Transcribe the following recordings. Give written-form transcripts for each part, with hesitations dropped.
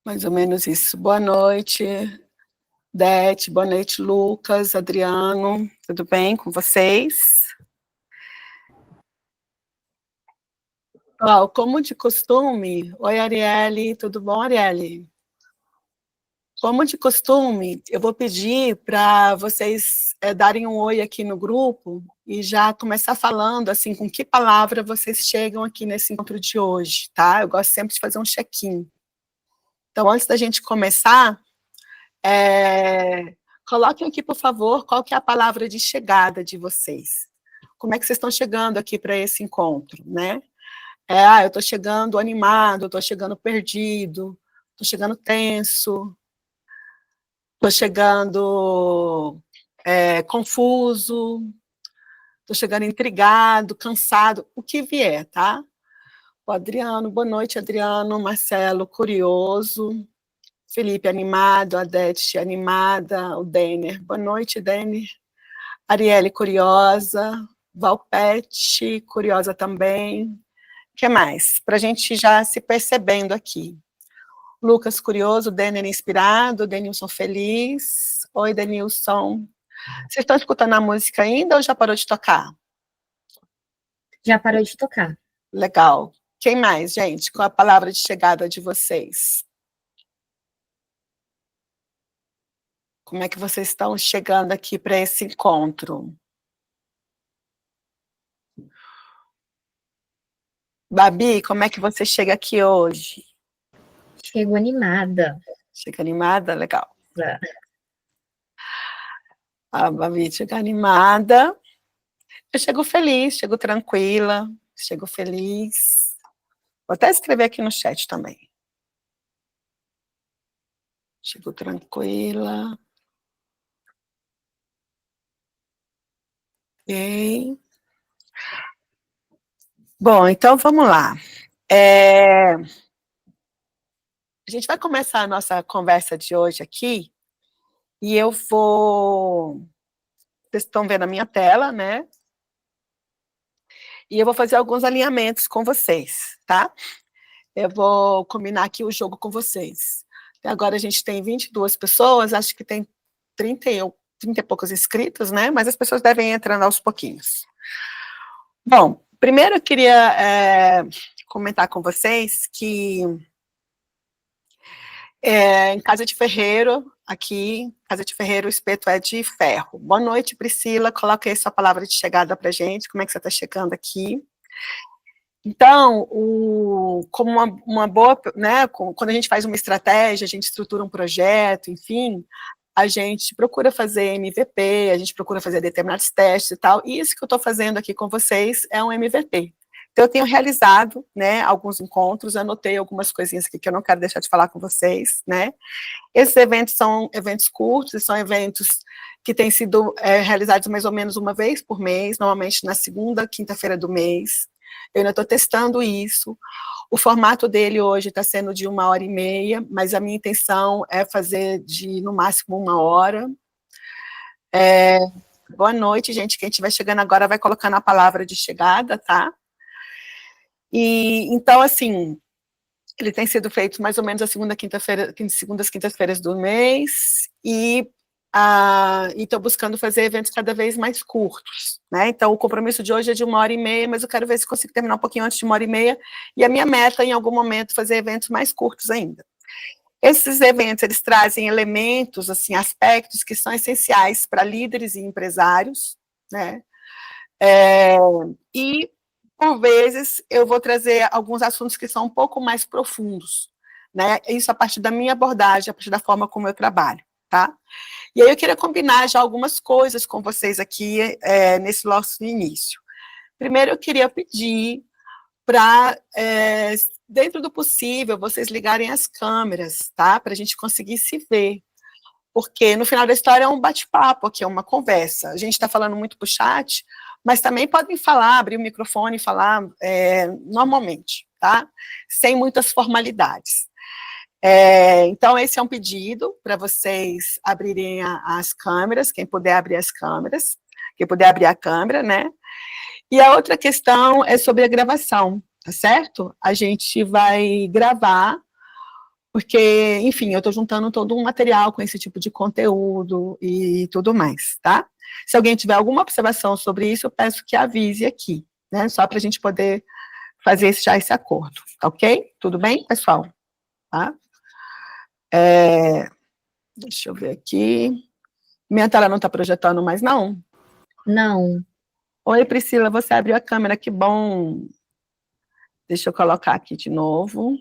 Mais ou menos isso. Boa noite, Dete, boa noite, Lucas, Adriano, tudo bem com vocês? Como de costume, oi, Arielle, tudo bom, Arielle? Como de costume, eu vou pedir para vocês darem um oi aqui no grupo e já começar falando, assim, com que palavra vocês chegam aqui nesse encontro de hoje, tá? Eu gosto sempre de fazer um check-in. Então, antes da gente começar, coloquem aqui, por favor, qual que é a palavra de chegada de vocês. Como é que vocês estão chegando aqui para esse encontro, né? Eu estou chegando animado, estou chegando perdido, estou chegando tenso, estou chegando confuso, estou chegando intrigado, cansado, o que vier, tá? O Adriano, boa noite, Adriano, Marcelo, curioso, Felipe animado, Adete animada, o Denner, boa noite, Denner, Arielle curiosa, Valpete curiosa também, o que mais? Para a gente já se percebendo aqui. Lucas curioso, Denner inspirado, Denilson feliz, oi Denilson, vocês estão escutando a música ainda ou já parou de tocar? Já parou de tocar. Legal. Quem mais, gente? Qual a palavra de chegada de vocês? Como é que vocês estão chegando aqui para esse encontro? Babi, como é que você chega aqui hoje? Chego animada. Chega animada? Legal. É. A Babi chega animada. Eu chego feliz, chego tranquila, chego feliz. Vou até escrever aqui no chat também. Chego tranquila. Ok. Bom, então vamos lá. A gente vai começar a nossa conversa de hoje aqui, e eu vou... Vocês estão vendo a minha tela, né? E eu vou fazer alguns alinhamentos com vocês, tá? Eu vou combinar aqui o jogo com vocês. Até agora a gente tem 22 pessoas, acho que tem 30 e poucos inscritos, né? Mas as pessoas devem ir entrando aos pouquinhos. Bom, primeiro eu queria comentar com vocês que em Casa de Ferreiro, aqui, Casa de Ferreiro, o espeto é de ferro. Boa noite, Priscila, coloca aí sua palavra de chegada pra gente, como é que você está chegando aqui? Então, como uma boa, né, quando a gente faz uma estratégia, a gente estrutura um projeto, enfim, a gente procura fazer MVP, a gente procura fazer determinados testes e tal, e isso que eu estou fazendo aqui com vocês é um MVP. Então, eu tenho realizado, né, alguns encontros, anotei algumas coisinhas aqui que eu não quero deixar de falar com vocês, né. Esses eventos são eventos curtos, são eventos que têm sido realizados mais ou menos uma vez por mês, normalmente na segunda, quinta-feira do mês. Eu ainda estou testando isso. O formato dele hoje está sendo de 1h30, mas a minha intenção é fazer de, no máximo, 1 hora. Boa noite, gente. Quem estiver chegando agora vai colocando a palavra de chegada, tá? E, então, assim, ele tem sido feito mais ou menos a segundas quintas-feiras do mês, e estou buscando fazer eventos cada vez mais curtos, né? Então, o compromisso de hoje é de 1h30, mas eu quero ver se consigo terminar um pouquinho antes de 1h30, e a minha meta, em algum momento, fazer eventos mais curtos ainda. Esses eventos, eles trazem elementos, assim, aspectos que são essenciais para líderes e empresários, né? E, por vezes, eu vou trazer alguns assuntos que são um pouco mais profundos, né? Isso a partir da minha abordagem, a partir da forma como eu trabalho, tá? E aí eu queria combinar já algumas coisas com vocês aqui nesse nosso início. Primeiro, eu queria pedir para, dentro do possível, vocês ligarem as câmeras, tá? Para a gente conseguir se ver. Porque no final da história é um bate-papo aqui, é uma conversa. A gente está falando muito para o chat, mas também podem falar, abrir o microfone e falar normalmente, tá? Sem muitas formalidades. Então, esse é um pedido para vocês abrirem as câmeras, quem puder abrir as câmeras, quem puder abrir a câmera, né? E a outra questão é sobre a gravação, tá certo? A gente vai gravar porque, enfim, eu estou juntando todo um material com esse tipo de conteúdo e tudo mais, tá? Se alguém tiver alguma observação sobre isso, eu peço que avise aqui, né? Só para a gente poder fazer já esse acordo, tá ok? Tudo bem, pessoal? Tá? Deixa eu ver aqui. Minha tela não está projetando mais, não? Não. Oi, Priscila, você abriu a câmera, que bom. Deixa eu colocar aqui de novo.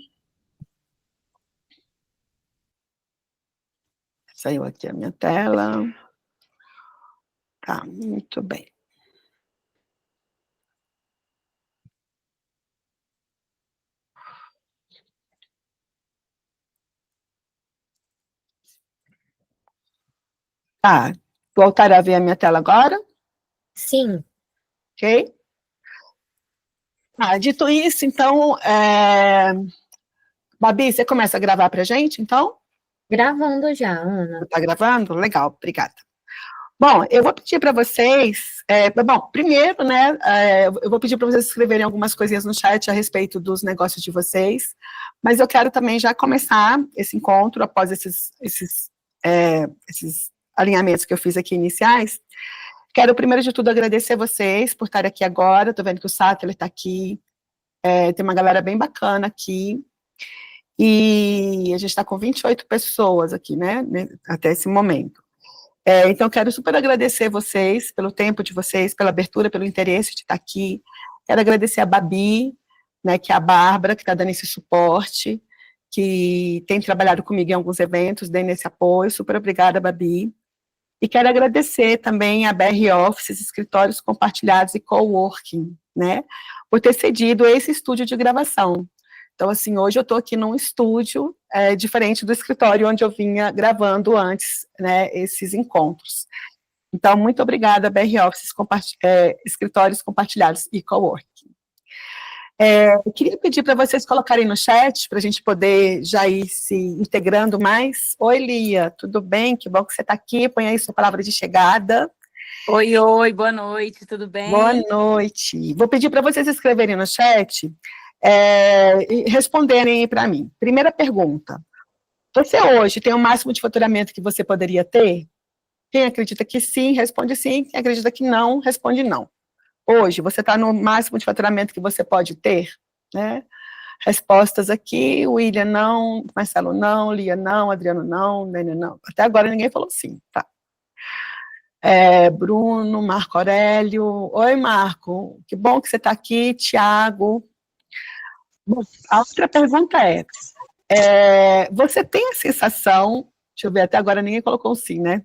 Saiu aqui a minha tela. Tá, muito bem. Tá, voltar a ver a minha tela agora? Sim. Ok? Ah, dito isso, então, Babi, você começa a gravar pra gente, então? Gravando já, Ana. Tá gravando? Legal, obrigada. Bom, eu vou pedir para vocês, bom, primeiro, né, eu vou pedir para vocês escreverem algumas coisinhas no chat a respeito dos negócios de vocês, mas eu quero também já começar esse encontro, após esses alinhamentos que eu fiz aqui iniciais. Quero, primeiro de tudo, agradecer vocês por estarem aqui agora. Estou vendo que o Sattler está aqui, tem uma galera bem bacana aqui, e a gente está com 28 pessoas aqui, né, até esse momento. Então, quero super agradecer vocês, pelo tempo de vocês, pela abertura, pelo interesse de estar aqui. Quero agradecer a Babi, né, que é a Bárbara, que está dando esse suporte, que tem trabalhado comigo em alguns eventos, dando esse apoio. Super obrigada, Babi. E quero agradecer também a BR Offices, escritórios compartilhados e coworking, né, por ter cedido esse estúdio de gravação. Então, assim, hoje eu estou aqui num estúdio diferente do escritório onde eu vinha gravando antes, né, esses encontros. Então, muito obrigada, BR Offices, escritórios compartilhados e coworking. Eu queria pedir para vocês colocarem no chat, para a gente poder já ir se integrando mais. Oi, Lia, tudo bem? Que bom que você está aqui. Põe aí sua palavra de chegada. Oi, oi, boa noite, tudo bem? Boa noite. Vou pedir para vocês escreverem no chat e responderem para mim. Primeira pergunta. Você hoje tem o máximo de faturamento que você poderia ter? Quem acredita que sim, responde sim. Quem acredita que não, responde não. Hoje, você está no máximo de faturamento que você pode ter? Né? Respostas aqui, William não, Marcelo não, Lia não, Adriano não, Nênia não. Até agora ninguém falou sim, tá? Bruno, Marco Aurélio. Oi, Marco, que bom que você está aqui. Tiago. Bom, a outra pergunta você tem a sensação, deixa eu ver, até agora ninguém colocou um sim, né?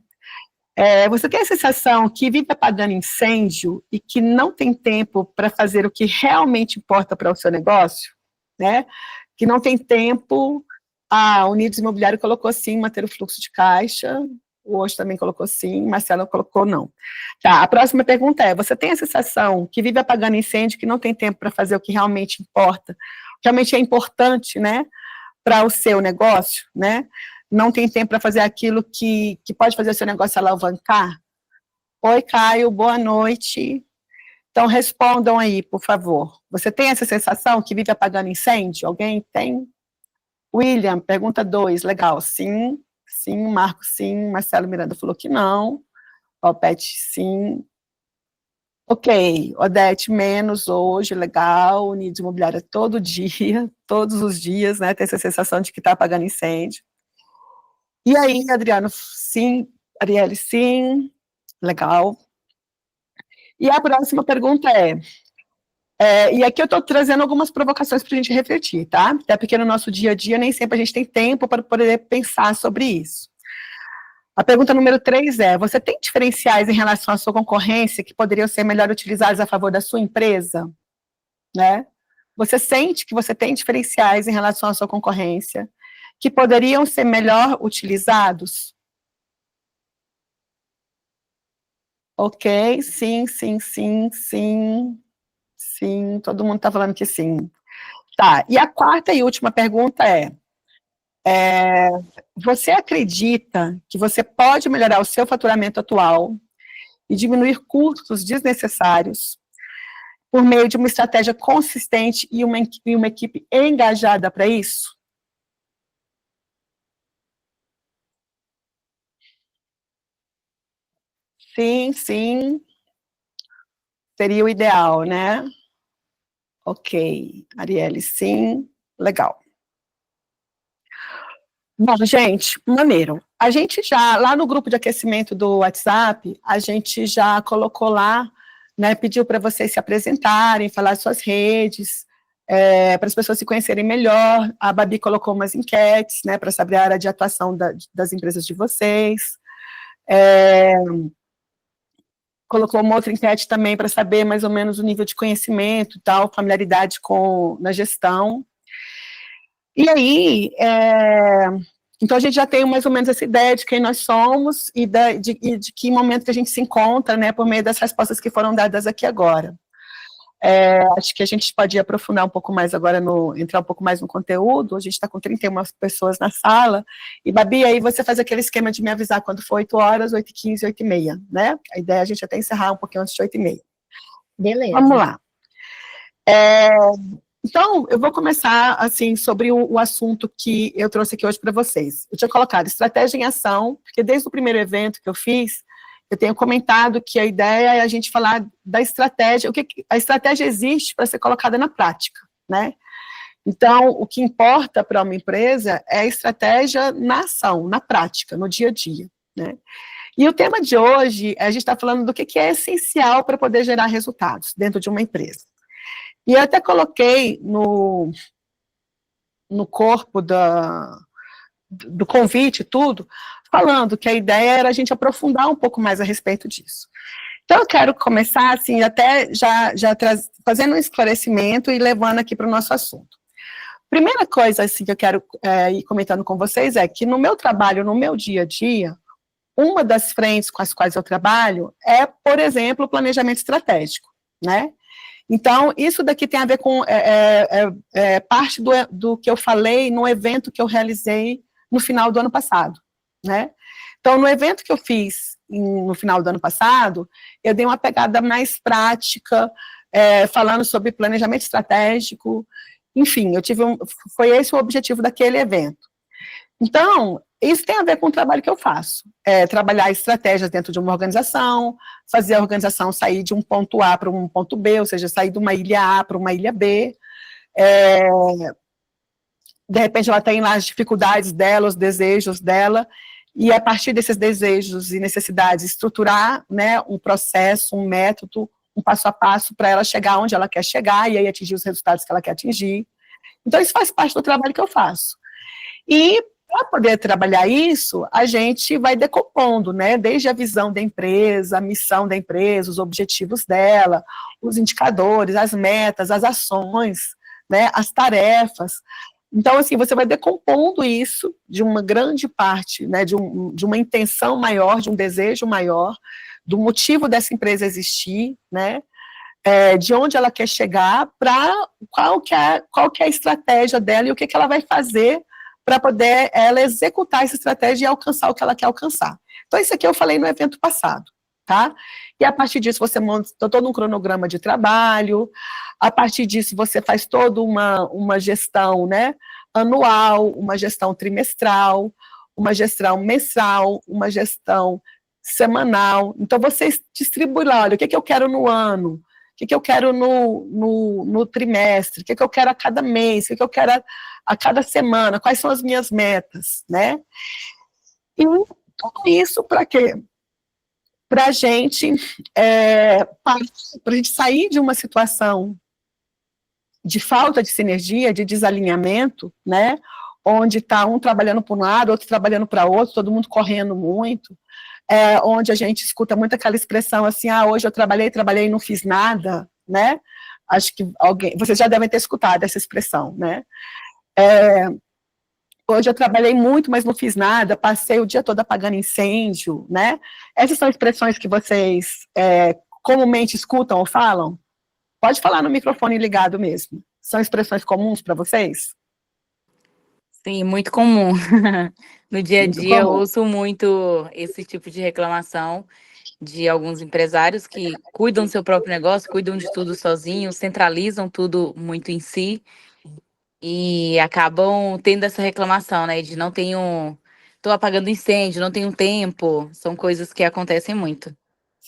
Você tem a sensação que vive apagando incêndio e que não tem tempo para fazer o que realmente importa para o seu negócio? Né? Que não tem tempo. O Unidos Imobiliário colocou sim, manter o fluxo de caixa. O hoje também colocou sim, Marcelo colocou não. Tá, a próxima pergunta você tem a sensação que vive apagando incêndio, que não tem tempo para fazer o que realmente importa, que realmente é importante, né, para o seu negócio, né? Não tem tempo para fazer aquilo que pode fazer o seu negócio alavancar? Oi, Caio, boa noite. Então, respondam aí, por favor. Você tem essa sensação que vive apagando incêndio? Alguém tem? William, pergunta 2, legal. Sim, sim, Marco, sim. Marcelo Miranda falou que não. Pet, sim. Ok, Odete, menos hoje, legal. Unidos Imobiliária todo dia, todos os dias, né? Tem essa sensação de que está apagando incêndio. E aí, Adriano, sim. Arielle, sim. Legal. E a próxima pergunta e aqui eu estou trazendo algumas provocações para a gente refletir, tá? Até porque no nosso dia a dia nem sempre a gente tem tempo para poder pensar sobre isso. A pergunta número 3 você tem diferenciais em relação à sua concorrência que poderiam ser melhor utilizados a favor da sua empresa? Né? Você sente que você tem diferenciais em relação à sua concorrência que poderiam ser melhor utilizados? Ok, sim, sim, sim, sim, sim, todo mundo está falando que sim. Tá, e a quarta e última pergunta você acredita que você pode melhorar o seu faturamento atual e diminuir custos desnecessários por meio de uma estratégia consistente e uma equipe engajada para isso? Sim, sim. Seria o ideal, né? Ok. Arielle, sim. Legal. Bom, gente, maneiro. A gente já, lá no grupo de aquecimento do WhatsApp, a gente já colocou lá, né, pediu para vocês se apresentarem, falar suas redes, para as pessoas se conhecerem melhor. A Babi colocou umas enquetes, né, para saber a área de atuação das empresas de vocês. Colocou uma outra enquete também para saber mais ou menos o nível de conhecimento e tal, familiaridade na gestão. E aí, então a gente já tem mais ou menos essa ideia de quem nós somos e de que momento que a gente se encontra, né, por meio das respostas que foram dadas aqui agora. Acho que a gente pode aprofundar um pouco mais agora, entrar um pouco mais no conteúdo. A gente está com 31 pessoas na sala, e Babi, aí você faz aquele esquema de me avisar quando for 8 horas, 8h15, 8h30, né? A ideia é a gente até encerrar um pouquinho antes de 8h30. Beleza. Vamos lá. Então, eu vou começar, assim, sobre o assunto que eu trouxe aqui hoje para vocês. Eu tinha colocado estratégia em ação, porque desde o primeiro evento que eu fiz, eu tenho comentado que a ideia é a gente falar da estratégia, a estratégia existe para ser colocada na prática, né? Então, o que importa para uma empresa é a estratégia na ação, na prática, no dia a dia, né? E o tema de hoje, a gente está falando do que é essencial para poder gerar resultados dentro de uma empresa. E eu até coloquei no corpo do convite, tudo, falando que a ideia era a gente aprofundar um pouco mais a respeito disso. Então, eu quero começar, assim, até já fazendo um esclarecimento e levando aqui para o nosso assunto. Primeira coisa, assim, que eu quero ir comentando com vocês é que no meu trabalho, no meu dia a dia, uma das frentes com as quais eu trabalho é, por exemplo, o planejamento estratégico, né? Então, isso daqui tem a ver com parte do que eu falei no evento que eu realizei no final do ano passado, né? Então, no evento que eu fiz no final do ano passado, eu dei uma pegada mais prática, falando sobre planejamento estratégico, enfim, foi esse o objetivo daquele evento. Então, isso tem a ver com o trabalho que eu faço, trabalhar estratégias dentro de uma organização, fazer a organização sair de um ponto A para um ponto B, ou seja, sair de uma ilha A para uma ilha B, de repente ela tem lá as dificuldades dela, os desejos dela, e a partir desses desejos e necessidades, estruturar, né, um processo, um método, um passo a passo para ela chegar onde ela quer chegar, e aí atingir os resultados que ela quer atingir. Então, isso faz parte do trabalho que eu faço. E para poder trabalhar isso, a gente vai decompondo, né, desde a visão da empresa, a missão da empresa, os objetivos dela, os indicadores, as metas, as ações, né, as tarefas. Então, assim, você vai decompondo isso de uma grande parte, né, de uma intenção maior, de um desejo maior, do motivo dessa empresa existir, né, de onde ela quer chegar, para qual que é a estratégia dela e o que ela vai fazer para poder ela executar essa estratégia e alcançar o que ela quer alcançar. Então, isso aqui eu falei no evento passado, tá? E a partir disso você monta todo um cronograma de trabalho, a partir disso você faz toda uma gestão, né, anual, uma gestão trimestral, uma gestão mensal, uma gestão semanal. Então, você distribui lá, olha, o que eu quero no ano, o que eu quero no trimestre, o que eu quero a cada mês, o que eu quero a cada semana, quais são as minhas metas, né? E tudo isso para quê? Para a gente sair de uma situação de falta de sinergia, de desalinhamento, né? Onde está um trabalhando para um lado, outro trabalhando para outro, todo mundo correndo muito, onde a gente escuta muito aquela expressão assim, hoje eu trabalhei e não fiz nada, né? Acho que vocês já devem ter escutado essa expressão, né? Hoje eu trabalhei muito, mas não fiz nada, passei o dia todo apagando incêndio, né? Essas são expressões que vocês comumente escutam ou falam? Pode falar no microfone ligado mesmo. São expressões comuns para vocês? Sim, muito comum. No dia a Muito dia eu comum. ouço muito esse tipo de reclamação de alguns empresários que cuidam do seu próprio negócio, cuidam de tudo sozinhos, centralizam tudo muito em si e acabam tendo essa reclamação, né, de não tenho, tô apagando incêndio, não tenho tempo, são coisas que acontecem muito.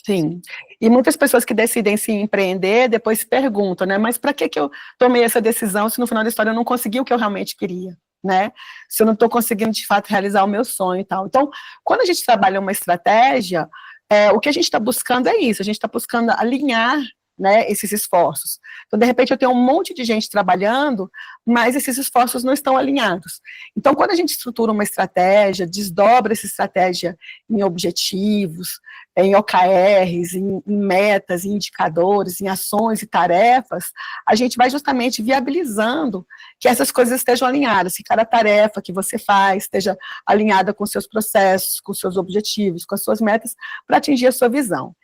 Sim. E muitas pessoas que decidem se empreender, depois se perguntam, né? Mas para que eu tomei essa decisão se no final da história eu não consegui o que eu realmente queria, né? Se eu não estou conseguindo, de fato, realizar o meu sonho e tal. Então, quando a gente trabalha uma estratégia, o que a gente está buscando é isso, a gente está buscando alinhar, né, esses esforços. Então, de repente, eu tenho um monte de gente trabalhando, mas esses esforços não estão alinhados. Então, quando a gente estrutura uma estratégia, desdobra essa estratégia em objetivos, em OKRs, em metas, em indicadores, em ações e tarefas, a gente vai justamente viabilizando que essas coisas estejam alinhadas, que cada tarefa que você faz esteja alinhada com seus processos, com seus objetivos, com as suas metas, para atingir a sua visão.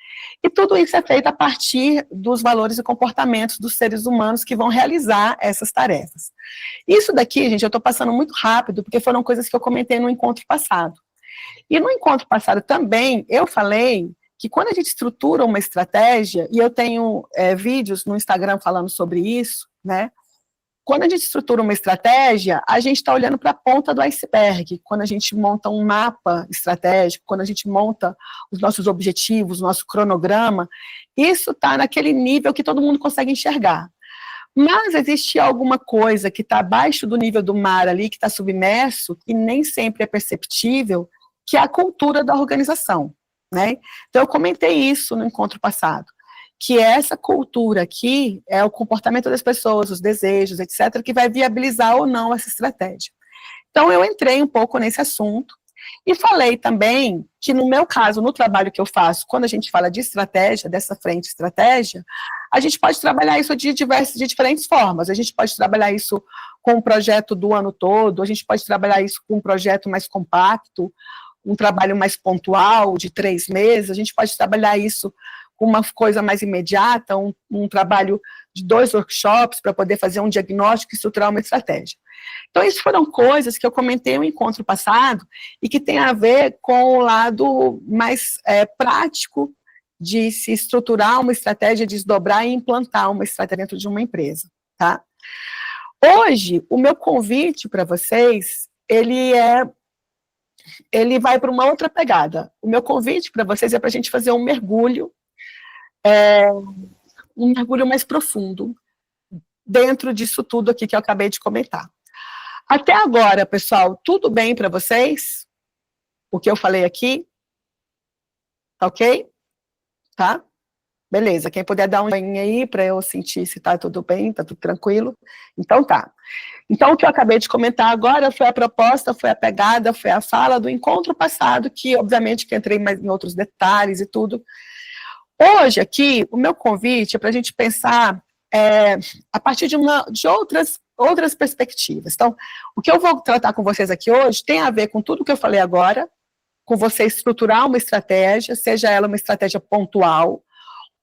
E tudo isso é feito a partir dos valores e comportamentos dos seres humanos que vão realizar essas tarefas. Isso daqui, gente, eu estou passando muito rápido, porque foram coisas que eu comentei no encontro passado. E no encontro passado também, eu falei que quando a gente estrutura uma estratégia, e eu tenho vídeos no Instagram falando sobre isso, né? Quando a gente estrutura uma estratégia, a gente está olhando para a ponta do iceberg. Quando a gente monta um mapa estratégico, quando a gente monta os nossos objetivos, o nosso cronograma, isso está naquele nível que todo mundo consegue enxergar. Mas existe alguma coisa que está abaixo do nível do mar ali, que está submerso, que nem sempre é perceptível, que é a cultura da organização, né? Então, eu comentei isso no encontro passado, que essa cultura aqui é o comportamento das pessoas, os desejos, etc., que vai viabilizar ou não essa estratégia. Então, eu entrei um pouco nesse assunto e falei também que, no meu caso, no trabalho que eu faço, quando a gente fala de estratégia, dessa frente estratégia, a gente pode trabalhar isso de diferentes formas. A gente pode trabalhar isso com um projeto do ano todo, a gente pode trabalhar isso com um projeto mais compacto, um trabalho mais pontual, de 3 meses, a gente pode trabalhar isso com uma coisa mais imediata, um trabalho de 2 workshops para poder fazer um diagnóstico e estruturar uma estratégia. Então, isso foram coisas que eu comentei no encontro passado e que tem a ver com o lado mais prático de se estruturar uma estratégia, desdobrar e implantar uma estratégia dentro de uma empresa, tá? Hoje, o meu convite para vocês, ele vai para uma outra pegada. O meu convite para vocês é para a gente fazer um mergulho mais profundo dentro disso tudo aqui que eu acabei de comentar. Até agora, pessoal, tudo bem para vocês? O que eu falei aqui? Tá ok? Tá? Beleza, quem puder dar um joinha aí para eu sentir se tá tudo bem, tá tudo tranquilo. Então tá. Então o que eu acabei de comentar agora foi a proposta, foi a pegada, foi a fala do encontro passado, que obviamente que entrei mais em outros detalhes e tudo. Hoje aqui, o meu convite é para a gente pensar a partir de outras perspectivas. Então, o que eu vou tratar com vocês aqui hoje tem a ver com tudo que eu falei agora, com você estruturar uma estratégia, seja ela uma estratégia pontual,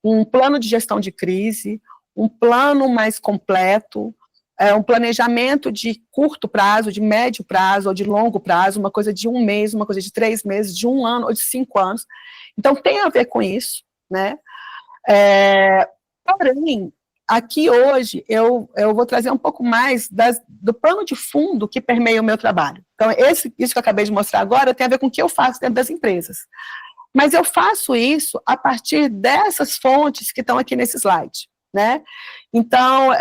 um plano de gestão de crise, um plano mais completo, um planejamento de curto prazo, de médio prazo ou de longo prazo, uma coisa de 1 mês, uma coisa de 3 meses, de 1 ano ou de 5 anos. Então, tem a ver com isso, né? Porém, aqui hoje eu vou trazer um pouco mais do plano de fundo que permeia o meu trabalho. Então, isso que eu acabei de mostrar agora tem a ver com o que eu faço dentro das empresas. Mas eu faço isso a partir dessas fontes que estão aqui nesse slide, né? Então,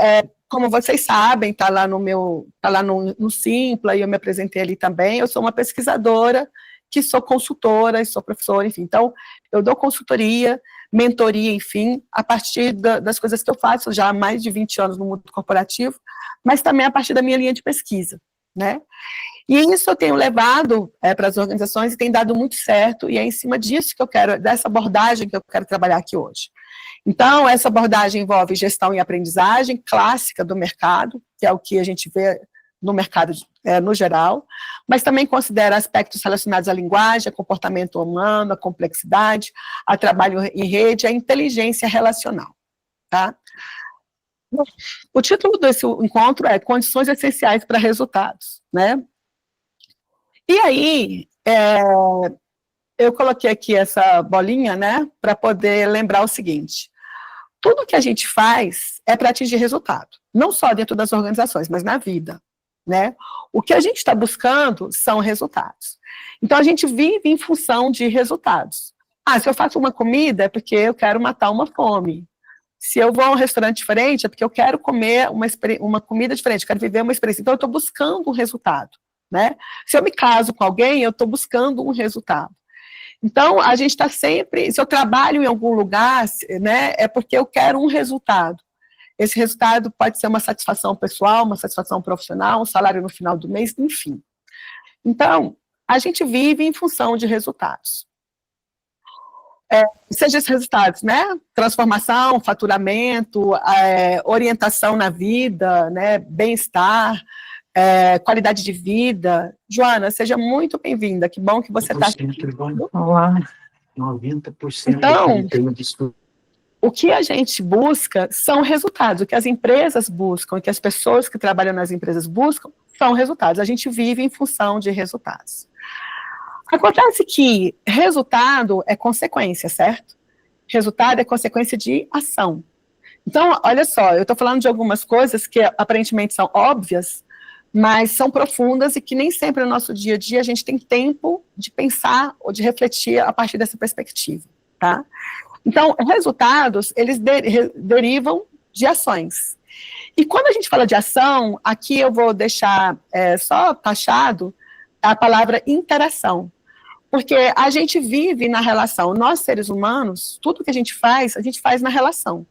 como vocês sabem, está lá no Simpla, e eu me apresentei ali também, eu sou uma pesquisadora, que sou consultora, e sou professora, enfim. Então, eu dou consultoria, mentoria, enfim, a partir das coisas que eu faço já há mais de 20 anos no mundo corporativo, mas também a partir da minha linha de pesquisa, né? E isso eu tenho levado para as organizações e tem dado muito certo, e é em cima disso que eu quero, dessa abordagem que eu quero trabalhar aqui hoje. Então, essa abordagem envolve gestão e aprendizagem clássica do mercado, que é o que a gente vê no mercado no geral, mas também considera aspectos relacionados à linguagem, a comportamento humano, a complexidade, a trabalho em rede, a inteligência relacional, tá? O título desse encontro é Condições Essenciais para Resultados, né? E aí, eu coloquei aqui essa bolinha, né, para poder lembrar o seguinte: tudo que a gente faz é para atingir resultado, não só dentro das organizações, mas na vida, né? O que a gente está buscando são resultados. Então, a gente vive em função de resultados. Se eu faço uma comida é porque eu quero matar uma fome. Se eu vou a um restaurante diferente é porque eu quero comer uma comida diferente, eu quero viver uma experiência. Então, eu estou buscando um resultado, né? Se eu me caso com alguém, eu estou buscando um resultado. Então, a gente está sempre... Se eu trabalho em algum lugar, né, é porque eu quero um resultado. Esse resultado pode ser uma satisfação pessoal, uma satisfação profissional, um salário no final do mês, enfim. Então, a gente vive em função de resultados. Seja esses resultados, né? Transformação, faturamento, orientação na vida, né? Bem-estar, qualidade de vida. Joana, seja muito bem-vinda. Que bom que você está aqui. Olá. 90% então, o que a gente busca são resultados. O que as empresas buscam, o que as pessoas que trabalham nas empresas buscam, são resultados. A gente vive em função de resultados. Acontece que resultado é consequência, certo? Resultado é consequência de ação. Então, olha só, eu estou falando de algumas coisas que aparentemente são óbvias, mas são profundas e que nem sempre no nosso dia a dia a gente tem tempo de pensar ou de refletir a partir dessa perspectiva, tá? Então, resultados, eles derivam de ações. E quando a gente fala de ação, aqui eu vou deixar só taxado a palavra interação. Porque a gente vive na relação. Nós, seres humanos, tudo que a gente faz na relação.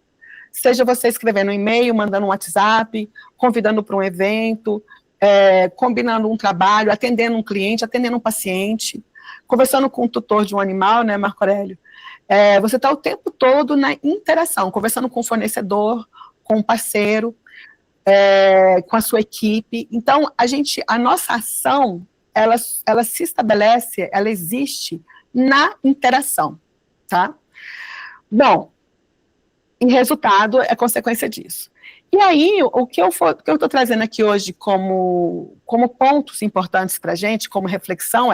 Seja você escrevendo um e-mail, mandando um WhatsApp, convidando para um evento, combinando um trabalho, atendendo um cliente, atendendo um paciente, conversando com o tutor de um animal, né, Marco Aurélio? Você está o tempo todo na interação, conversando com o fornecedor, com o parceiro, com a sua equipe. Então, a nossa ação, ela se estabelece, ela existe na interação, tá? Bom, e resultado é consequência disso. E aí, o que eu estou trazendo aqui hoje como pontos importantes para a gente, como reflexão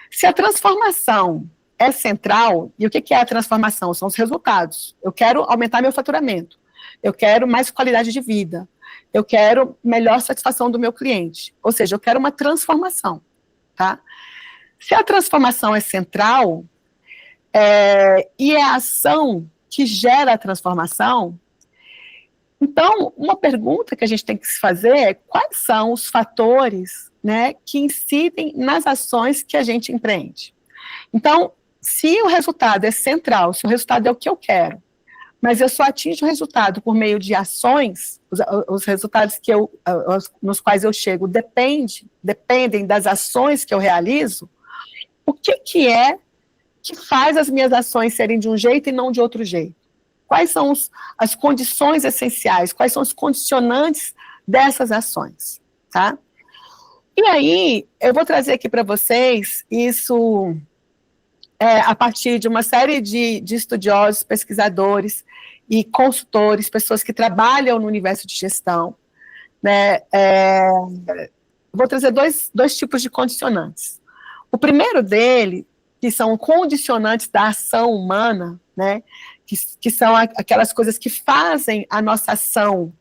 se a transformação é central, e o que é a transformação? São os resultados. Eu quero aumentar meu faturamento, eu quero mais qualidade de vida, eu quero melhor satisfação do meu cliente. Ou seja, eu quero uma transformação, tá? Se a transformação é central, e é a ação que gera a transformação, então, uma pergunta que a gente tem que se fazer é quais são os fatores, né, que incidem nas ações que a gente empreende. Então, se o resultado é central, se o resultado é o que eu quero, mas eu só atinjo o resultado por meio de ações, os resultados nos quais eu chego dependem das ações que eu realizo, o que é que faz as minhas ações serem de um jeito e não de outro jeito? Quais são as condições essenciais, quais são os condicionantes dessas ações, tá? E aí, eu vou trazer aqui para vocês isso a partir de uma série de estudiosos, pesquisadores e consultores, pessoas que trabalham no universo de gestão, né? Vou trazer dois tipos de condicionantes. O primeiro dele, que são condicionantes da ação humana, né? Que são aquelas coisas que fazem a nossa ação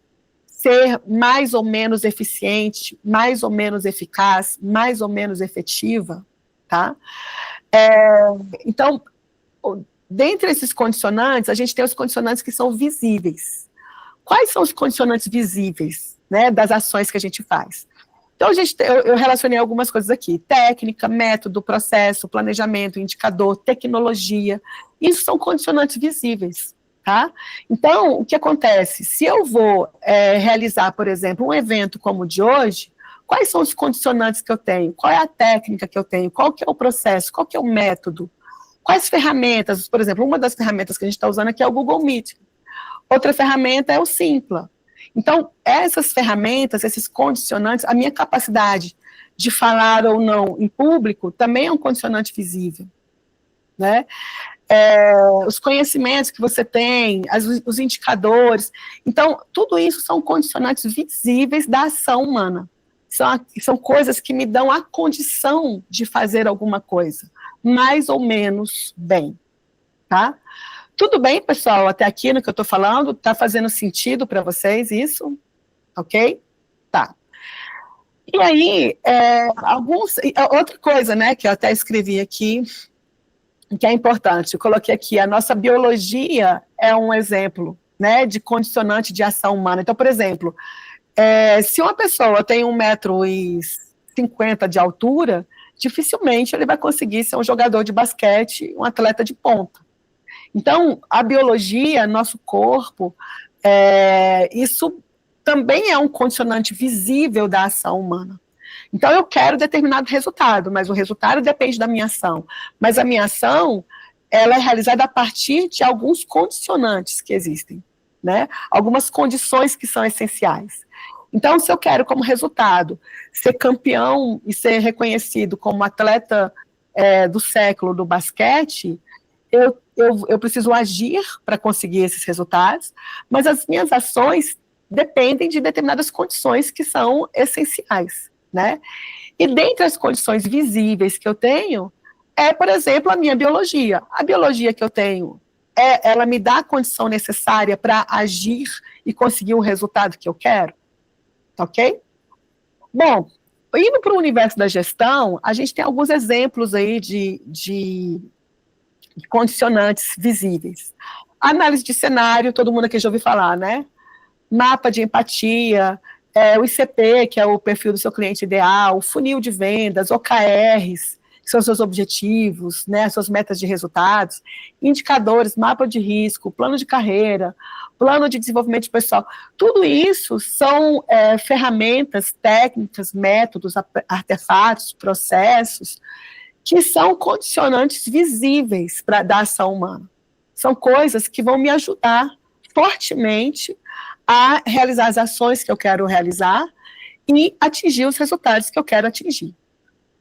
ser mais ou menos eficiente, mais ou menos eficaz, mais ou menos efetiva, tá? Então, dentre esses condicionantes, a gente tem os condicionantes que são visíveis. Quais são os condicionantes visíveis, né, das ações que a gente faz? Então, eu relacionei algumas coisas aqui: técnica, método, processo, planejamento, indicador, tecnologia. Isso são condicionantes visíveis, tá? Então, o que acontece? Se eu vou realizar, por exemplo, um evento como o de hoje, quais são os condicionantes que eu tenho? Qual é a técnica que eu tenho? Qual que é o processo? Qual que é o método? Quais ferramentas? Por exemplo, uma das ferramentas que a gente está usando aqui é o Google Meet. Outra ferramenta é o Simpla. Então, essas ferramentas, esses condicionantes, a minha capacidade de falar ou não em público também é um condicionante visível, né? Os conhecimentos que você tem, os indicadores. Então, tudo isso são condicionantes visíveis da ação humana. São coisas que me dão a condição de fazer alguma coisa, mais ou menos bem, tá? Tudo bem, pessoal, até aqui no que eu estou falando? Está fazendo sentido para vocês isso? Ok? Tá. E aí, outra coisa, né, que eu até escrevi aqui, que é importante, eu coloquei aqui, a nossa biologia é um exemplo, né, de condicionante de ação humana. Então, por exemplo, se uma pessoa tem 1,50 m de altura, dificilmente ele vai conseguir ser um jogador de basquete, um atleta de ponta. Então, a biologia, nosso corpo, isso também é um condicionante visível da ação humana. Então, eu quero determinado resultado, mas o resultado depende da minha ação. Mas a minha ação, ela é realizada a partir de alguns condicionantes que existem, né? Algumas condições que são essenciais. Então, se eu quero como resultado ser campeão e ser reconhecido como atleta do século do basquete, eu preciso agir para conseguir esses resultados, mas as minhas ações dependem de determinadas condições que são essenciais, né? E dentre as condições visíveis que eu tenho, por exemplo, a minha biologia. A biologia que eu tenho, ela me dá a condição necessária para agir e conseguir o resultado que eu quero? Ok? Bom, indo para o universo da gestão, a gente tem alguns exemplos aí de condicionantes visíveis. Análise de cenário, todo mundo aqui já ouviu falar, né? Mapa de empatia, o ICP, que é o perfil do seu cliente ideal, funil de vendas, OKRs, que são os seus objetivos, né, suas metas de resultados, indicadores, mapa de risco, plano de carreira, plano de desenvolvimento pessoal. Tudo isso são ferramentas, técnicas, métodos, artefatos, processos, que são condicionantes visíveis da ação humana. São coisas que vão me ajudar fortemente a realizar as ações que eu quero realizar e atingir os resultados que eu quero atingir.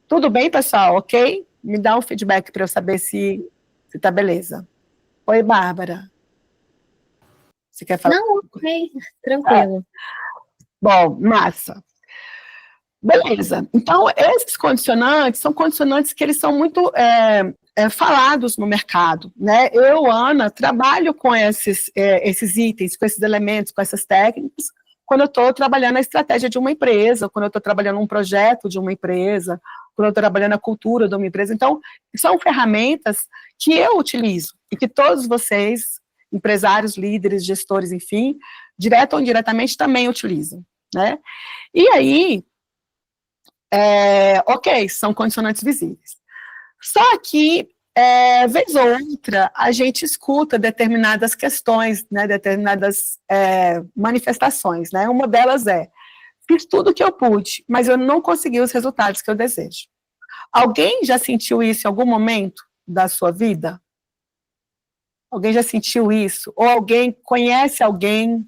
Tudo bem, pessoal? Ok? Me dá um feedback para eu saber se tá beleza. Oi, Bárbara. Você quer falar? Não, ok, tranquilo. Bom, massa. Beleza. Então, esses condicionantes são condicionantes que eles são muito falados no mercado, né? Eu, Ana, trabalho com esses itens, com esses elementos, com essas técnicas, quando eu estou trabalhando a estratégia de uma empresa, quando eu estou trabalhando um projeto de uma empresa, quando eu estou trabalhando a cultura de uma empresa. Então, são ferramentas que eu utilizo e que todos vocês, empresários, líderes, gestores, enfim, direto ou indiretamente, também utilizam, né? E aí, ok, são condicionantes visíveis. Só que, vez ou outra, a gente escuta determinadas questões, né, determinadas manifestações, né? Uma delas fiz tudo o que eu pude, mas eu não consegui os resultados que eu desejo. Alguém já sentiu isso em algum momento da sua vida? Alguém já sentiu isso? Ou alguém conhece alguém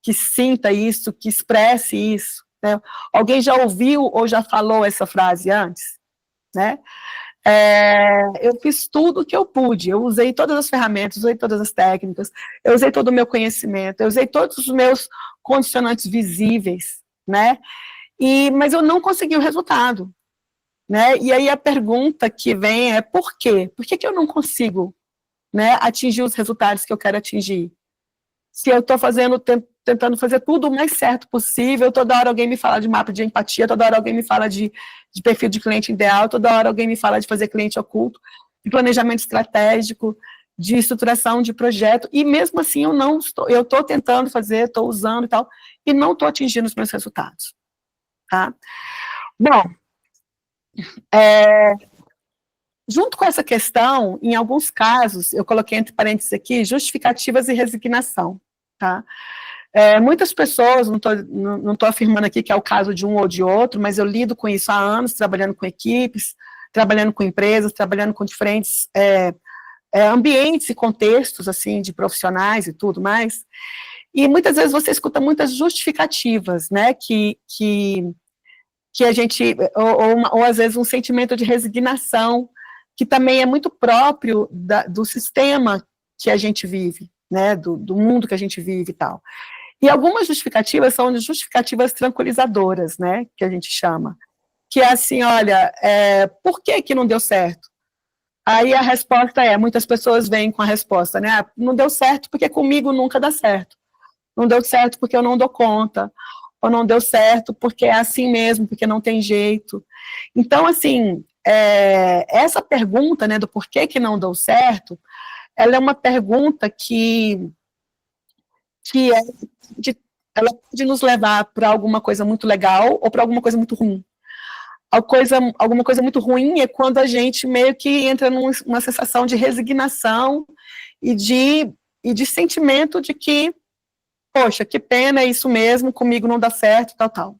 que sinta isso, que expresse isso? Né? Alguém já ouviu ou já falou essa frase antes? Né? Eu fiz tudo o que eu pude, eu usei todas as ferramentas, usei todas as técnicas, eu usei todo o meu conhecimento, eu usei todos os meus condicionantes visíveis, né? Mas eu não consegui o resultado, né? E aí a pergunta que vem é por quê? Por que eu não consigo, né, atingir os resultados que eu quero atingir? Se eu estou tentando fazer tudo o mais certo possível, toda hora alguém me fala de mapa de empatia, toda hora alguém me fala de perfil de cliente ideal, toda hora alguém me fala de fazer cliente oculto, de planejamento estratégico, de estruturação de projeto, e mesmo assim eu estou tentando fazer, estou usando e tal, e não estou atingindo os meus resultados. Tá? Bom, junto com essa questão, em alguns casos, eu coloquei entre parênteses aqui, justificativas e resignação, tá? Muitas pessoas, não estou afirmando aqui que é o caso de um ou de outro, mas eu lido com isso há anos, trabalhando com equipes, trabalhando com empresas, trabalhando com diferentes ambientes e contextos, assim, de profissionais e tudo mais, e muitas vezes você escuta muitas justificativas, né, que a gente, ou às vezes um sentimento de resignação, que também é muito próprio do sistema que a gente vive, né, do mundo que a gente vive e tal. E algumas justificativas são justificativas tranquilizadoras, né, que a gente chama, que é assim, olha, por que não deu certo? Aí a resposta muitas pessoas vêm com a resposta, né, não deu certo porque comigo nunca dá certo, não deu certo porque eu não dou conta, ou não deu certo porque é assim mesmo, porque não tem jeito. Então, assim, essa pergunta, né, do porquê que não deu certo, ela é uma pergunta que ela pode nos levar para alguma coisa muito legal ou para alguma coisa muito ruim. Alguma coisa muito ruim é quando a gente meio que entra numa sensação de resignação e de sentimento de que, poxa, que pena, é isso mesmo, comigo não dá certo, tal.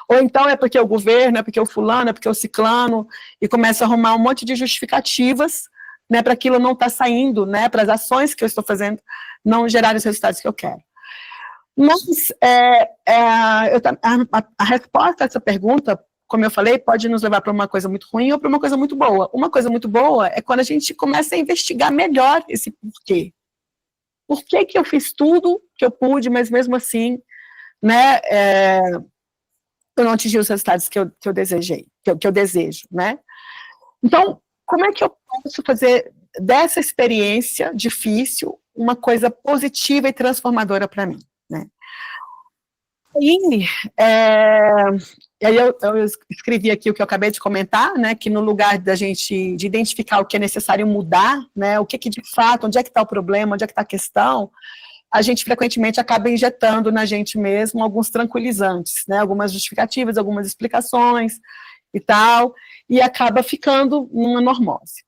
Ou então é porque o governo, é porque o fulano, é porque o ciclano, e começa a arrumar um monte de justificativas, né, para aquilo não estar saindo, né, para as ações que eu estou fazendo não gerarem os resultados que eu quero. Mas a resposta a essa pergunta, como eu falei, pode nos levar para uma coisa muito ruim ou para uma coisa muito boa. Uma coisa muito boa é quando a gente começa a investigar melhor esse porquê. Por que que eu fiz tudo que eu pude, mas mesmo assim, né, eu não atingi os resultados que eu desejei, que eu desejo, né? Então, como é que eu posso fazer dessa experiência difícil uma coisa positiva e transformadora para mim, né? E aí eu escrevi aqui o que eu acabei de comentar, né, que no lugar da gente de identificar o que é necessário mudar, né, o que de fato, onde é que está o problema, onde é que está a questão, a gente frequentemente acaba injetando na gente mesmo alguns tranquilizantes, né, algumas justificativas, algumas explicações e tal, e acaba ficando numa normose.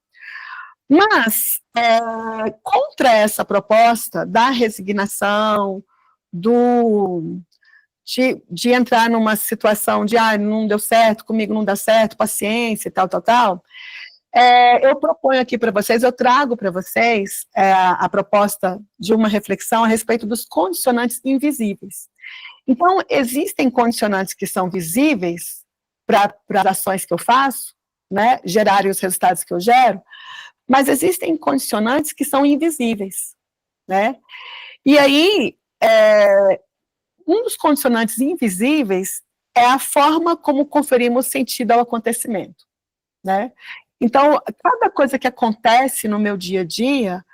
Mas, contra essa proposta da resignação, de entrar numa situação de, não deu certo, comigo não dá certo, paciência, tal, eu proponho aqui para vocês, eu trago para vocês a proposta de uma reflexão a respeito dos condicionantes invisíveis. Então, existem condicionantes que são visíveis para as ações que eu faço, né, gerarem os resultados que eu gero, mas existem condicionantes que são invisíveis, né? E aí, um dos condicionantes invisíveis é a forma como conferimos sentido ao acontecimento, né? Então, cada coisa que acontece no meu dia a dia,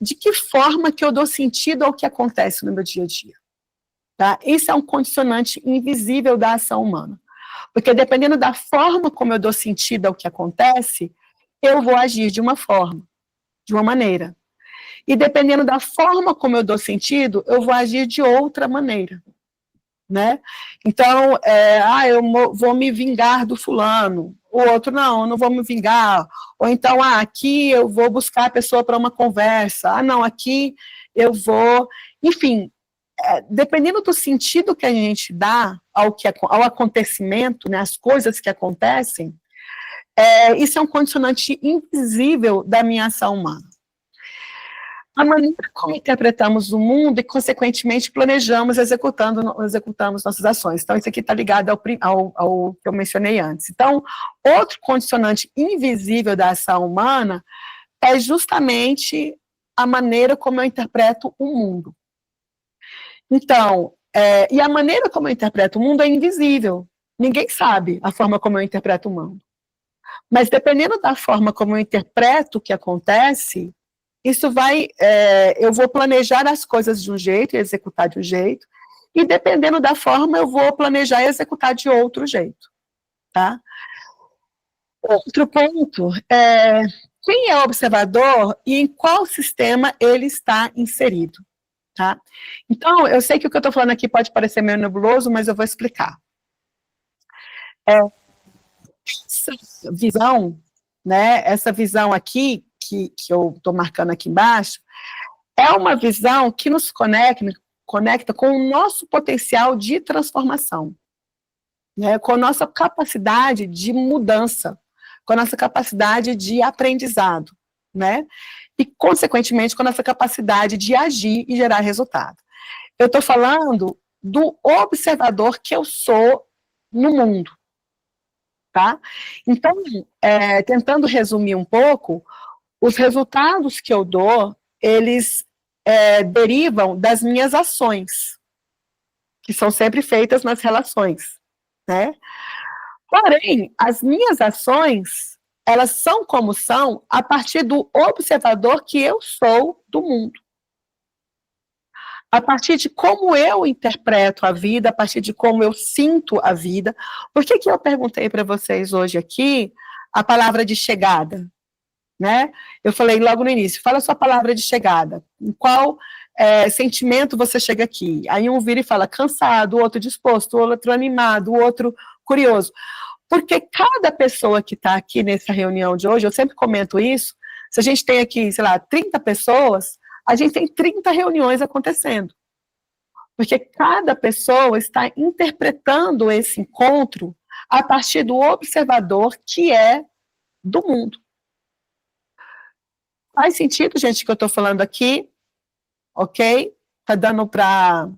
de que forma que eu dou sentido ao que acontece no meu dia a dia, tá? Esse é um condicionante invisível da ação humana, porque dependendo da forma como eu dou sentido ao que acontece, eu vou agir de uma forma, de uma maneira. E dependendo da forma como eu dou sentido, eu vou agir de outra maneira, né? Então, eu vou me vingar do fulano, o outro, não, eu não vou me vingar, ou então, aqui eu vou buscar a pessoa para uma conversa, não, aqui eu vou, enfim, dependendo do sentido que a gente dá ao acontecimento, né, as coisas que acontecem, isso é um condicionante invisível da minha ação humana. A maneira como interpretamos o mundo e, consequentemente, planejamos, executamos nossas ações. Então, isso aqui está ligado ao que eu mencionei antes. Então, outro condicionante invisível da ação humana é justamente a maneira como eu interpreto o mundo. Então, e a maneira como eu interpreto o mundo é invisível. Ninguém sabe a forma como eu interpreto o mundo. Mas, dependendo da forma como eu interpreto o que acontece, isso eu vou planejar as coisas de um jeito e executar de um jeito, e dependendo da forma, eu vou planejar e executar de outro jeito, tá? Outro ponto quem é observador e em qual sistema ele está inserido, tá? Então, eu sei que o que eu estou falando aqui pode parecer meio nebuloso, mas eu vou explicar. Essa visão, né, essa visão aqui, que eu estou marcando aqui embaixo, é uma visão que nos conecta com o nosso potencial de transformação, né, com a nossa capacidade de mudança, com a nossa capacidade de aprendizado, né, e, consequentemente, com a nossa capacidade de agir e gerar resultado. Eu estou falando do observador que eu sou no mundo, tá? Então, tentando resumir um pouco, os resultados que eu dou, eles derivam das minhas ações, que são sempre feitas nas relações, né? Porém, as minhas ações, elas são como são a partir do observador que eu sou do mundo. a partir de como eu interpreto a vida, a partir de como eu sinto a vida. Por que eu perguntei para vocês hoje aqui a palavra de chegada? Né? Eu falei logo no início, fala a sua palavra de chegada, em qual sentimento você chega aqui. Aí um vira e fala cansado, o outro disposto, o outro animado, o outro curioso. Porque cada pessoa que está aqui nessa reunião de hoje, eu sempre comento isso, se a gente tem aqui, sei lá, 30 pessoas, a gente tem 30 reuniões acontecendo. Porque cada pessoa está interpretando esse encontro a partir do observador que é do mundo. Faz sentido, gente, que eu estou falando aqui? Ok? Tá dando para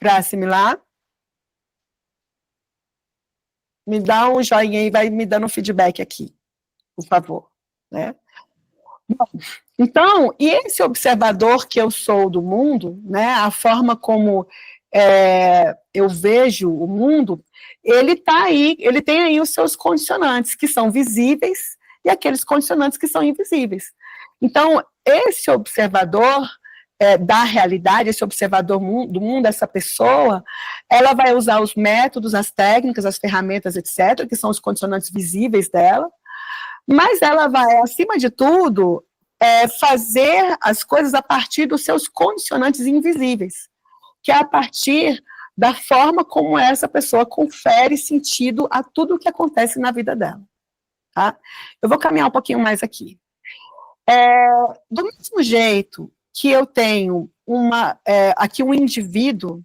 assimilar? Me dá um joinha e vai me dando um feedback aqui, por favor. Né? Bom, então, e esse observador que eu sou do mundo, né, a forma como eu vejo o mundo, ele tá aí, ele tem aí os seus condicionantes, que são visíveis, e aqueles condicionantes que são invisíveis. Então, esse observador da realidade, esse observador do mundo, essa pessoa, ela vai usar os métodos, as técnicas, as ferramentas, etc., que são os condicionantes visíveis dela, mas ela vai, acima de tudo, fazer as coisas a partir dos seus condicionantes invisíveis, que é a partir da forma como essa pessoa confere sentido a tudo o que acontece na vida dela. Tá? Eu vou caminhar um pouquinho mais aqui. Do mesmo jeito que eu tenho aqui um indivíduo,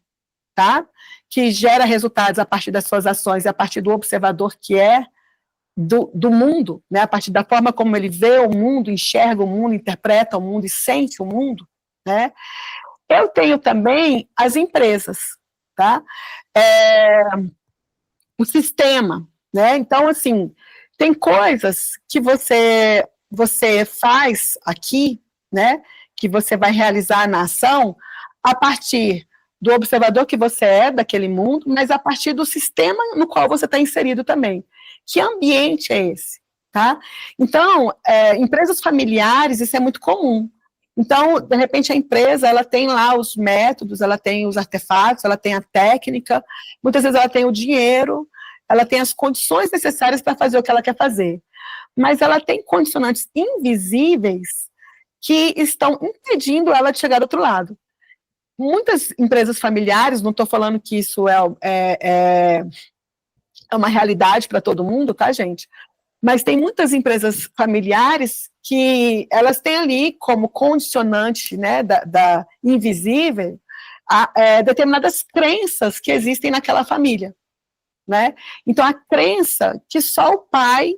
tá? Que gera resultados a partir das suas ações e a partir do observador que é do mundo, né? A partir da forma como ele vê o mundo, enxerga o mundo, interpreta o mundo e sente o mundo, né? Eu tenho também as empresas, tá? O sistema, né? Então, assim, tem coisas que você faz aqui, né? Que você vai realizar na ação a partir do observador que você é daquele mundo, mas a partir do sistema no qual você está inserido também. Que ambiente é esse? Tá? Então, empresas familiares, isso é muito comum. Então, de repente, a empresa, ela tem lá os métodos, ela tem os artefatos, ela tem a técnica, muitas vezes ela tem o dinheiro, ela tem as condições necessárias para fazer o que ela quer fazer. Mas ela tem condicionantes invisíveis que estão impedindo ela de chegar do outro lado. Muitas empresas familiares, não estou falando que isso é uma realidade para todo mundo, tá, gente? Mas tem muitas empresas familiares que elas têm ali como condicionante, né, da invisível, determinadas crenças que existem naquela família, né? Então, a crença que só o pai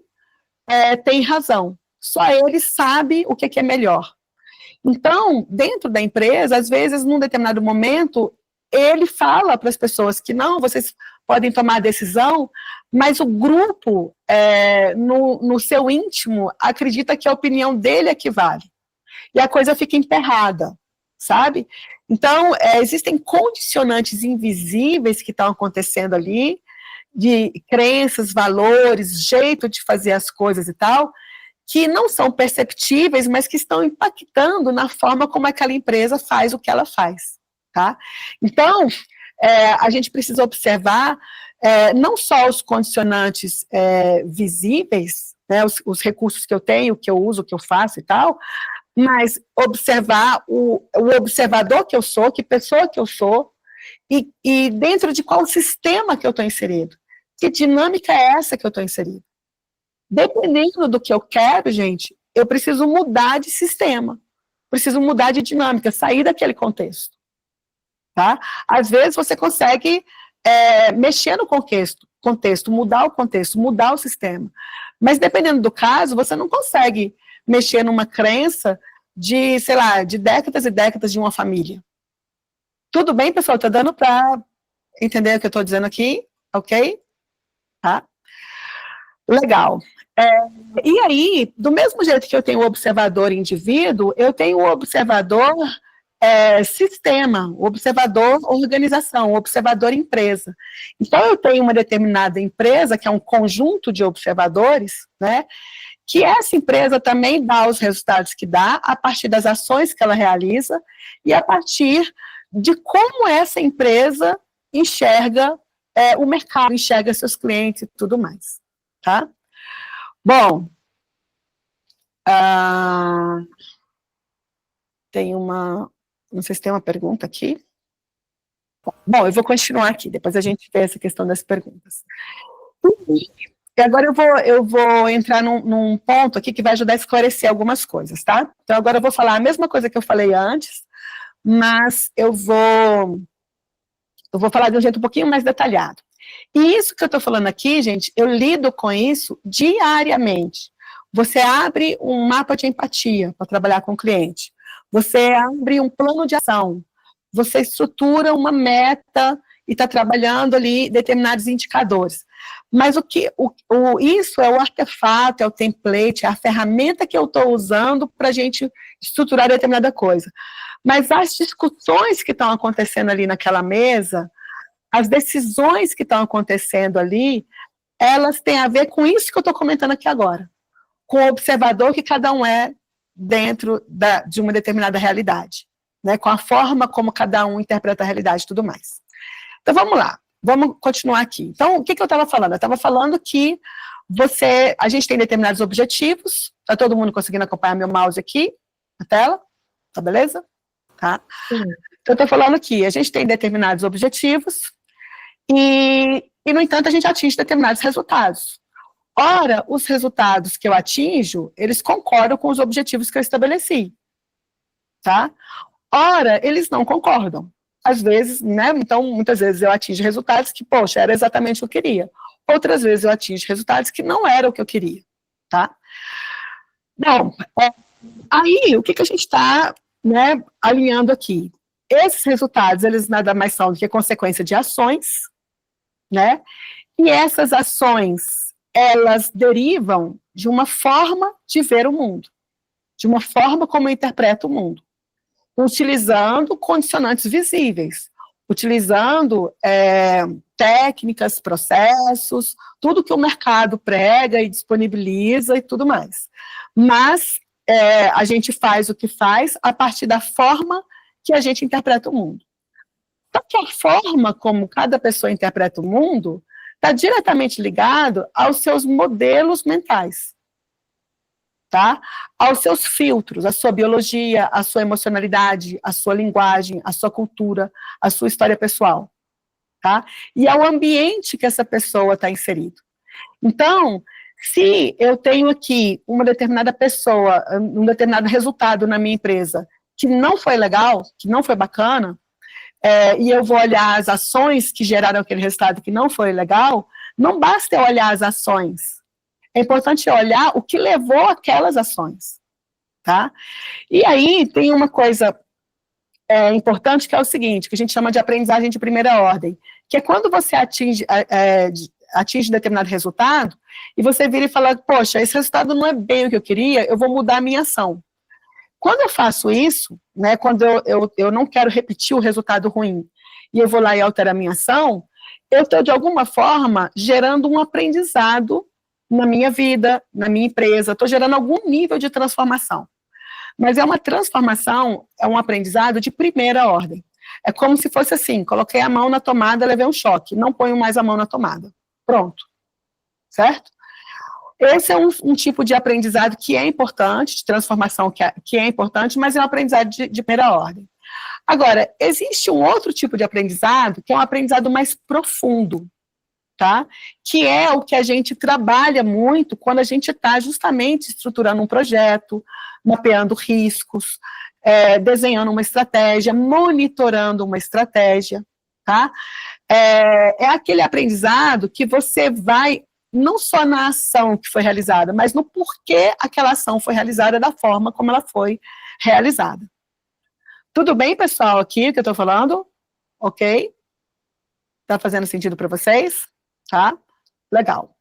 tem razão, só ele sabe o que é melhor. Então, dentro da empresa, às vezes, num determinado momento, ele fala para as pessoas que não, vocês podem tomar a decisão, mas o grupo, no seu íntimo, acredita que a opinião dele é que vale. E a coisa fica emperrada, sabe? Então, existem condicionantes invisíveis que estão acontecendo ali, de crenças, valores, jeito de fazer as coisas e tal, que não são perceptíveis, mas que estão impactando na forma como aquela empresa faz o que ela faz, tá? Então, a gente precisa observar não só os condicionantes visíveis, né, os recursos que eu tenho, que eu uso, que eu faço e tal, mas observar o observador que eu sou, que pessoa que eu sou, e dentro de qual sistema que eu estou inserido, que dinâmica é essa que eu estou inserido. Dependendo do que eu quero, gente, eu preciso mudar de sistema, preciso mudar de dinâmica, sair daquele contexto, tá? Às vezes você consegue mexer no contexto, mudar o contexto, mudar o sistema, mas dependendo do caso, você não consegue mexer numa crença de, sei lá, de décadas e décadas de uma família. Tudo bem, pessoal? Tá dando para entender o que eu estou dizendo aqui? Ok? Tá? Legal. E aí, do mesmo jeito que eu tenho o observador indivíduo, eu tenho o observador sistema, o observador organização, o observador empresa. Então, eu tenho uma determinada empresa, que é um conjunto de observadores, né, que essa empresa também dá os resultados que dá a partir das ações que ela realiza e a partir de como essa empresa enxerga o mercado, enxerga seus clientes e tudo mais, tá? Bom, tem uma... Não sei se tem uma pergunta aqui. Bom, eu vou continuar aqui, depois a gente vê essa questão das perguntas. E agora eu vou entrar num ponto aqui que vai ajudar a esclarecer algumas coisas, tá? Então agora eu vou falar a mesma coisa que eu falei antes, mas eu vou falar de um jeito um pouquinho mais detalhado. E isso que eu estou falando aqui, gente, eu lido com isso diariamente. Você abre um mapa de empatia para trabalhar com o cliente. Você abre um plano de ação. Você estrutura uma meta e está trabalhando ali determinados indicadores. Mas isso é o artefato, é o template, é a ferramenta que eu estou usando para a gente estruturar determinada coisa. Mas as discussões que estão acontecendo ali naquela mesa, as decisões que estão acontecendo ali, elas têm a ver com isso que eu estou comentando aqui agora. Com o observador que cada um é dentro de uma determinada realidade, né, com a forma como cada um interpreta a realidade e tudo mais. Então, vamos lá, vamos continuar aqui. Então, o que eu estava falando? Eu estava falando que a gente tem determinados objetivos, está todo mundo conseguindo acompanhar meu mouse aqui, na tela? Tá beleza? Tá? Sim. Então, eu estou falando que a gente tem determinados objetivos e, no entanto, a gente atinge determinados resultados. Ora, os resultados que eu atinjo, eles concordam com os objetivos que eu estabeleci, tá? Ora, eles não concordam. Às vezes, né, então, muitas vezes eu atingo resultados que, poxa, era exatamente o que eu queria. Outras vezes eu atingo resultados que não eram o que eu queria, tá? Bom, aí, o que a gente está, né, alinhando aqui? Esses resultados, eles nada mais são do que consequência de ações, né? E essas ações, elas derivam de uma forma de ver o mundo, de uma forma como eu interpreto o mundo, utilizando condicionantes visíveis, utilizando técnicas, processos, tudo que o mercado prega e disponibiliza e tudo mais. Mas a gente faz o que faz a partir da forma que a gente interpreta o mundo. Só que a forma como cada pessoa interpreta o mundo está diretamente ligado aos seus modelos mentais, tá? Aos seus filtros, a sua biologia, a sua emocionalidade, a sua linguagem, a sua cultura, a sua história pessoal, tá? E ao ambiente que essa pessoa está inserida. Então, se eu tenho aqui uma determinada pessoa, um determinado resultado na minha empresa que não foi legal, que não foi bacana, e eu vou olhar as ações que geraram aquele resultado que não foi legal, não basta eu olhar as ações. É importante olhar o que levou aquelas ações, tá? E aí tem uma coisa importante que é o seguinte, que a gente chama de aprendizagem de primeira ordem, que é quando você atinge determinado resultado, e você vira e fala, poxa, esse resultado não é bem o que eu queria, eu vou mudar a minha ação. Quando eu faço isso, né, quando eu não quero repetir o resultado ruim, e eu vou lá e altero a minha ação, eu estou, de alguma forma, gerando um aprendizado na minha vida, na minha empresa, estou gerando algum nível de transformação. Mas é uma transformação, é um aprendizado de primeira ordem. É como se fosse assim, coloquei a mão na tomada, levei um choque, não ponho mais a mão na tomada. Pronto. Certo? Esse é um tipo de aprendizado que é importante, de transformação que é importante, mas é um aprendizado de primeira ordem. Agora, existe um outro tipo de aprendizado, que é um aprendizado mais profundo, tá? Que é o que a gente trabalha muito quando a gente está justamente estruturando um projeto, mapeando riscos, desenhando uma estratégia, monitorando uma estratégia, tá? É aquele aprendizado que você vai não só na ação que foi realizada, mas no porquê aquela ação foi realizada da forma como ela foi realizada. Tudo bem, pessoal, aqui que eu estou falando? Ok? Está fazendo sentido para vocês? Tá? Legal.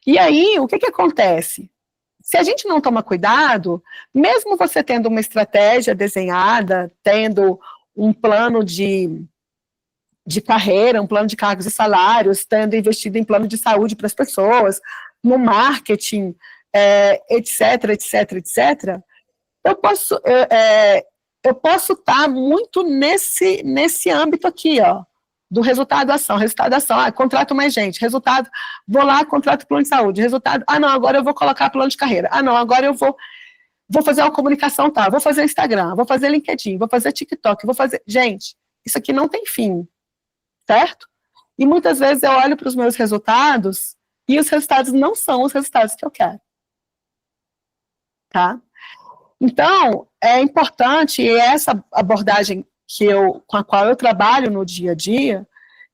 E aí, o que acontece? Se a gente não toma cuidado, mesmo você tendo uma estratégia desenhada, tendo um plano de carreira, um plano de cargos e salários, tendo investido em plano de saúde para as pessoas, no marketing, etc, etc, etc, eu posso estar muito nesse âmbito aqui, ó, do resultado da ação, contrato mais gente, resultado, vou lá, contrato plano de saúde, resultado, não, agora eu vou colocar plano de carreira, não, agora eu vou fazer uma comunicação, tá, vou fazer Instagram, vou fazer LinkedIn, vou fazer TikTok, gente, isso aqui não tem fim, certo? E muitas vezes eu olho para os meus resultados e os resultados não são os resultados que eu quero, tá? Então, é importante, e essa abordagem com a qual eu trabalho no dia a dia,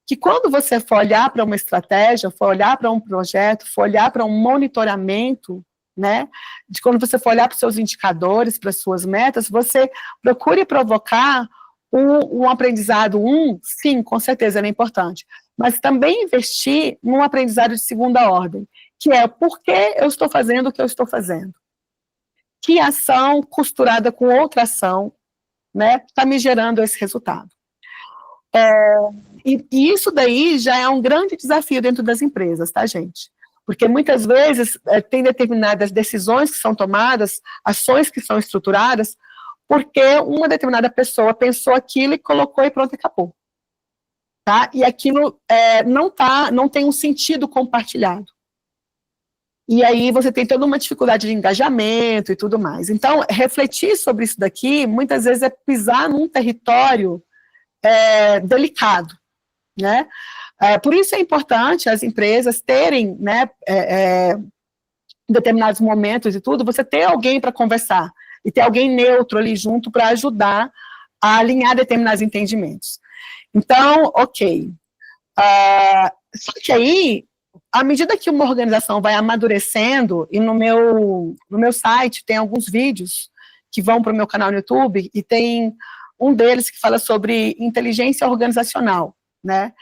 que quando você for olhar para uma estratégia, for olhar para um projeto, for olhar para um monitoramento, né, de quando você for olhar para os seus indicadores, para as suas metas, você procure provocar um aprendizado, sim, com certeza ele é importante, mas também investir num aprendizado de segunda ordem, que é por que eu estou fazendo o que eu estou fazendo. Que ação costurada com outra ação, né, está me gerando esse resultado. E isso daí já é um grande desafio dentro das empresas, tá, gente? Porque muitas vezes tem determinadas decisões que são tomadas, ações que são estruturadas, porque uma determinada pessoa pensou aquilo e colocou e pronto, acabou. Tá? E aquilo não tem um sentido compartilhado. E aí você tem toda uma dificuldade de engajamento e tudo mais. Então, refletir sobre isso daqui, muitas vezes, é pisar num território delicado, né? Por isso é importante as empresas terem, né, em determinados momentos e tudo, você ter alguém para conversar, e ter alguém neutro ali junto para ajudar a alinhar determinados entendimentos. Então, ok. Só que aí, à medida que uma organização vai amadurecendo, e no meu site tem alguns vídeos que vão para o meu canal no YouTube, e tem um deles que fala sobre inteligência organizacional, né?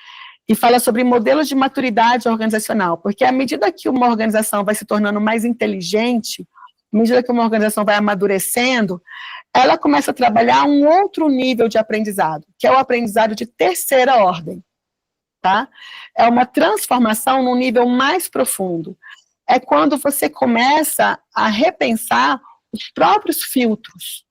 E fala sobre modelos de maturidade organizacional, porque à medida que uma organização vai se tornando mais inteligente, à medida que uma organização vai amadurecendo, ela começa a trabalhar um outro nível de aprendizado, que é o aprendizado de terceira ordem. Tá? É uma transformação num nível mais profundo. É quando você começa a repensar os próprios filtros,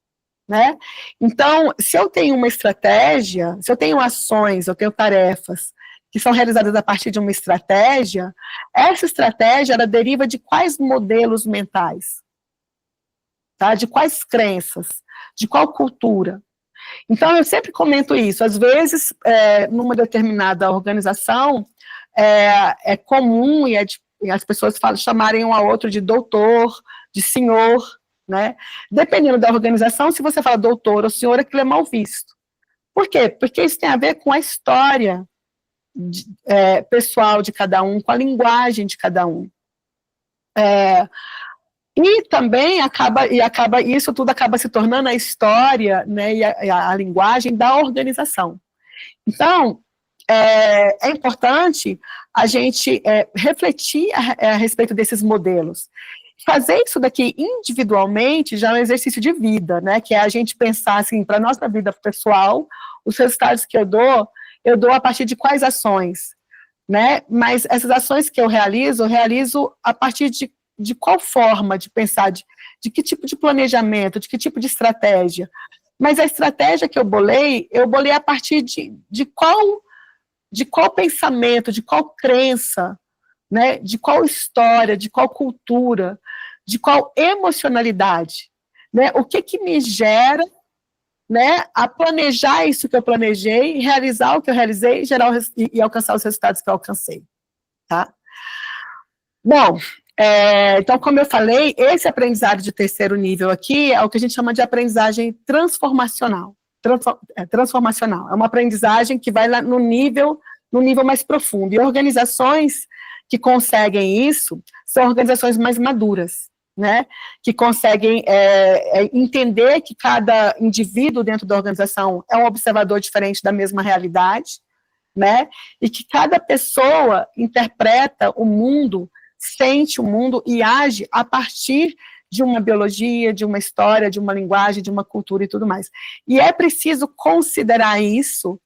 né? Então, se eu tenho uma estratégia, se eu tenho ações, eu tenho tarefas que são realizadas a partir de uma estratégia, essa estratégia, ela deriva de quais modelos mentais? Tá? De quais crenças? De qual cultura? Então, eu sempre comento isso. Às vezes, numa determinada organização, é comum e as pessoas chamarem um ao outro de doutor, de senhor, né? Dependendo da organização, se você fala doutor ou senhor, aquilo é mal visto. Por quê? Porque isso tem a ver com a história pessoal de cada um, com a linguagem de cada um. E também isso tudo acaba se tornando a história, né, e a linguagem da organização. Então, é importante a gente refletir a respeito desses modelos. Fazer isso daqui individualmente já é um exercício de vida, né, que é a gente pensar assim, para a nossa vida pessoal, os resultados que eu dou a partir de quais ações, né, mas essas ações que eu realizo a partir de qual forma de pensar, de que tipo de planejamento, de que tipo de estratégia. Mas a estratégia que eu bolei a partir de qual pensamento, de qual crença, né, de qual história, de qual cultura, de qual emocionalidade, né, o que me gera, né, a planejar isso que eu planejei, realizar o que eu realizei, e alcançar os resultados que eu alcancei, tá? Bom, então, como eu falei, esse aprendizado de terceiro nível aqui é o que a gente chama de aprendizagem transformacional. Transformacional. É uma aprendizagem que vai lá no nível mais profundo. E organizações que conseguem isso são organizações mais maduras, né? Que conseguem entender que cada indivíduo dentro da organização é um observador diferente da mesma realidade, né? E que cada pessoa interpreta o mundo, sente o mundo e age a partir de uma biologia, de uma história, de uma linguagem, de uma cultura e tudo mais. E é preciso considerar isso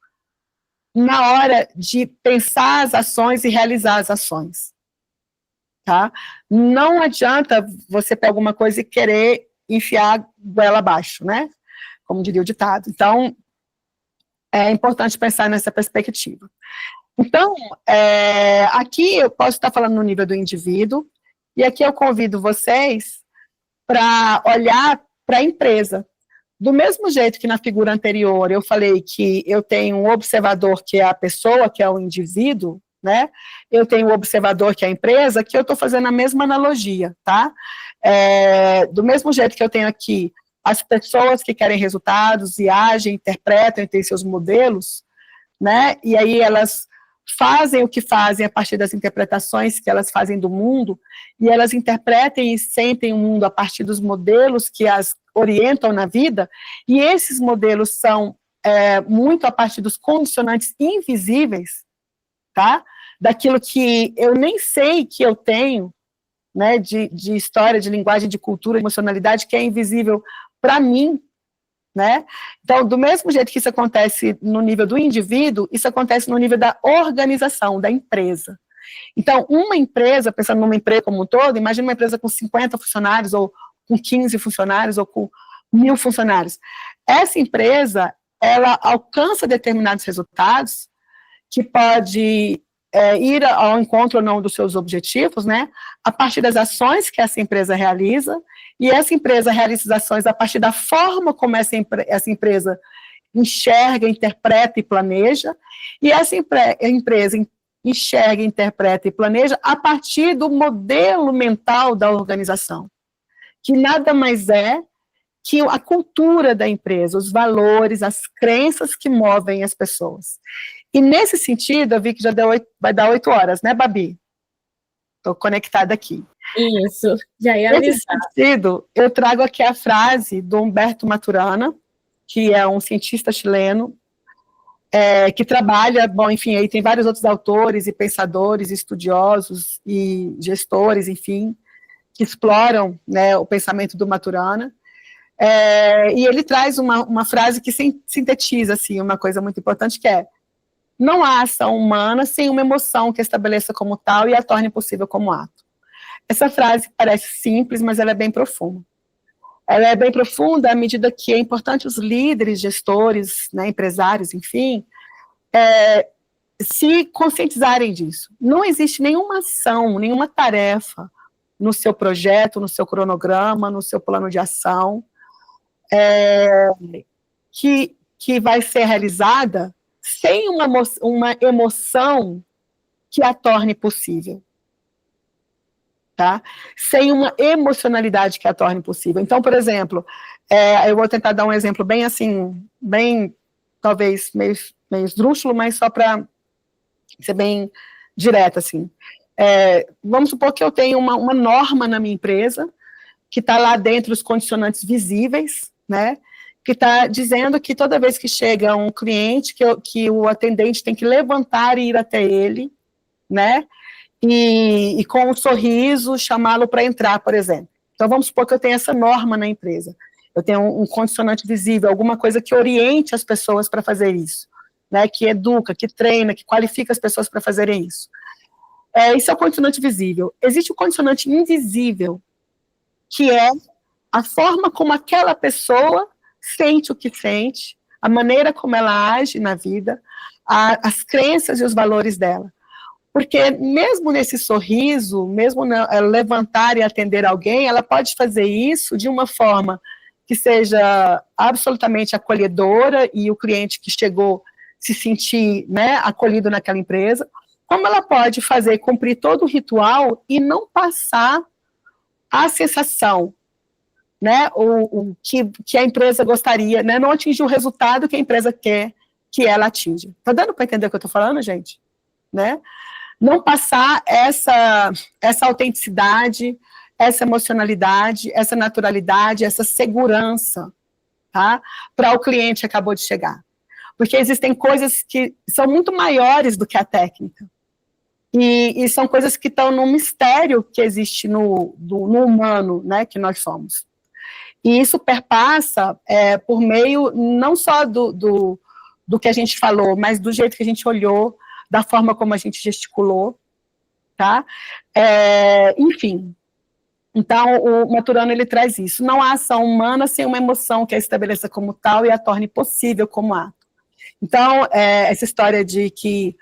na hora de pensar as ações e realizar as ações. tá? Não adianta você pegar alguma coisa e querer enfiar goela abaixo, né? Como diria o ditado. Então, é importante pensar nessa perspectiva. Então, aqui eu posso estar falando no nível do indivíduo, e aqui eu convido vocês para olhar para a empresa. Do mesmo jeito que na figura anterior eu falei que eu tenho um observador que é a pessoa, que é o indivíduo, né? Eu tenho o observador que é a empresa, que eu estou fazendo a mesma analogia, tá? Do mesmo jeito que eu tenho aqui as pessoas que querem resultados e agem, interpretam e têm seus modelos, né? E aí elas fazem o que fazem a partir das interpretações que elas fazem do mundo, e elas interpretem e sentem o mundo a partir dos modelos que as orientam na vida, e esses modelos são muito a partir dos condicionantes invisíveis, tá? Daquilo que eu nem sei que eu tenho, né, de história, de linguagem, de cultura, de emocionalidade, que é invisível para mim, né? Então, do mesmo jeito que isso acontece no nível do indivíduo, isso acontece no nível da organização, da empresa. Então, uma empresa, pensando numa empresa como um todo, imagina uma empresa com 50 funcionários, ou com 15 funcionários, ou com 1.000 funcionários. Essa empresa, ela alcança determinados resultados, que pode ir ao encontro ou não dos seus objetivos, né, a partir das ações que essa empresa realiza, e essa empresa realiza as ações a partir da forma como essa empresa enxerga, interpreta e planeja, e essa empresa enxerga, interpreta e planeja a partir do modelo mental da organização, que nada mais é que a cultura da empresa, os valores, as crenças que movem as pessoas. E nesse sentido, eu vi que já vai dar 8 horas, né, Babi? Estou conectada aqui. Isso, já ia Nesse sentido, eu trago aqui a frase do Humberto Maturana, que é um cientista chileno, que trabalha, bom, enfim, aí tem vários outros autores e pensadores, estudiosos e gestores, enfim, que exploram, né, o pensamento do Maturana, e ele traz uma frase que sintetiza, assim, uma coisa muito importante, que é: não há ação humana sem uma emoção que a estabeleça como tal e a torne possível como ato. Essa frase parece simples, mas ela é bem profunda. Ela é bem profunda à medida que é importante os líderes, gestores, né, empresários, enfim, se conscientizarem disso. Não existe nenhuma ação, nenhuma tarefa no seu projeto, no seu cronograma, no seu plano de ação, que vai ser realizada sem uma emoção que a torne possível, tá? Sem uma emocionalidade que a torne possível. Então, por exemplo, eu vou tentar dar um exemplo bem assim, bem, talvez, meio esdrúxulo, mas só para ser bem direto, assim. Vamos supor que eu tenho uma norma na minha empresa, que está lá dentro os condicionantes visíveis, né, que está dizendo que toda vez que chega um cliente, que o atendente tem que levantar e ir até ele, né, e com um sorriso chamá-lo para entrar, por exemplo. Então, vamos supor que eu tenho essa norma na empresa. Eu tenho um condicionante visível, alguma coisa que oriente as pessoas para fazer isso, né, que educa, que treina, que qualifica as pessoas para fazerem isso. Isso é o condicionante visível. Existe o condicionante invisível, que é a forma como aquela pessoa sente o que sente, a maneira como ela age na vida, as crenças e os valores dela. Porque mesmo nesse sorriso, mesmo levantar e atender alguém, ela pode fazer isso de uma forma que seja absolutamente acolhedora e o cliente que chegou se sentir, né, acolhido naquela empresa, como ela pode fazer, cumprir todo o ritual e não passar a sensação, né, o que a empresa gostaria, né, não atingir o resultado que a empresa quer que ela atinja. Tá dando para entender o que eu estou falando, gente? Né? Não passar essa autenticidade, essa emocionalidade, essa naturalidade, essa segurança, tá, para o cliente que acabou de chegar. Porque existem coisas que são muito maiores do que a técnica. E são coisas que estão no mistério que existe no humano, né, que nós somos. E isso perpassa por meio não só do que a gente falou, mas do jeito que a gente olhou, da forma como a gente gesticulou, tá? Enfim, então o Maturano ele traz isso. Não há ação humana sem uma emoção que a estabeleça como tal e a torne possível como ato. Então, essa história de que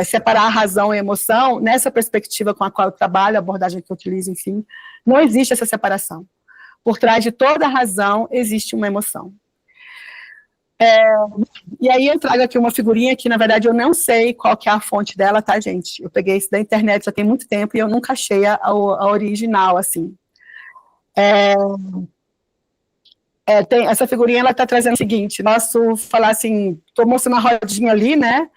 separar a razão e a emoção, nessa perspectiva com a qual eu trabalho, a abordagem que eu utilizo, enfim, não existe essa separação. Por trás de toda razão existe uma emoção. E aí eu trago aqui uma figurinha que, na verdade, eu não sei qual que é a fonte dela, tá, gente? Eu peguei isso da internet já tem muito tempo e eu nunca achei a original, assim. Tem, essa figurinha, ela tá trazendo o seguinte, posso falar assim, tô mostrando uma rodinha ali, né?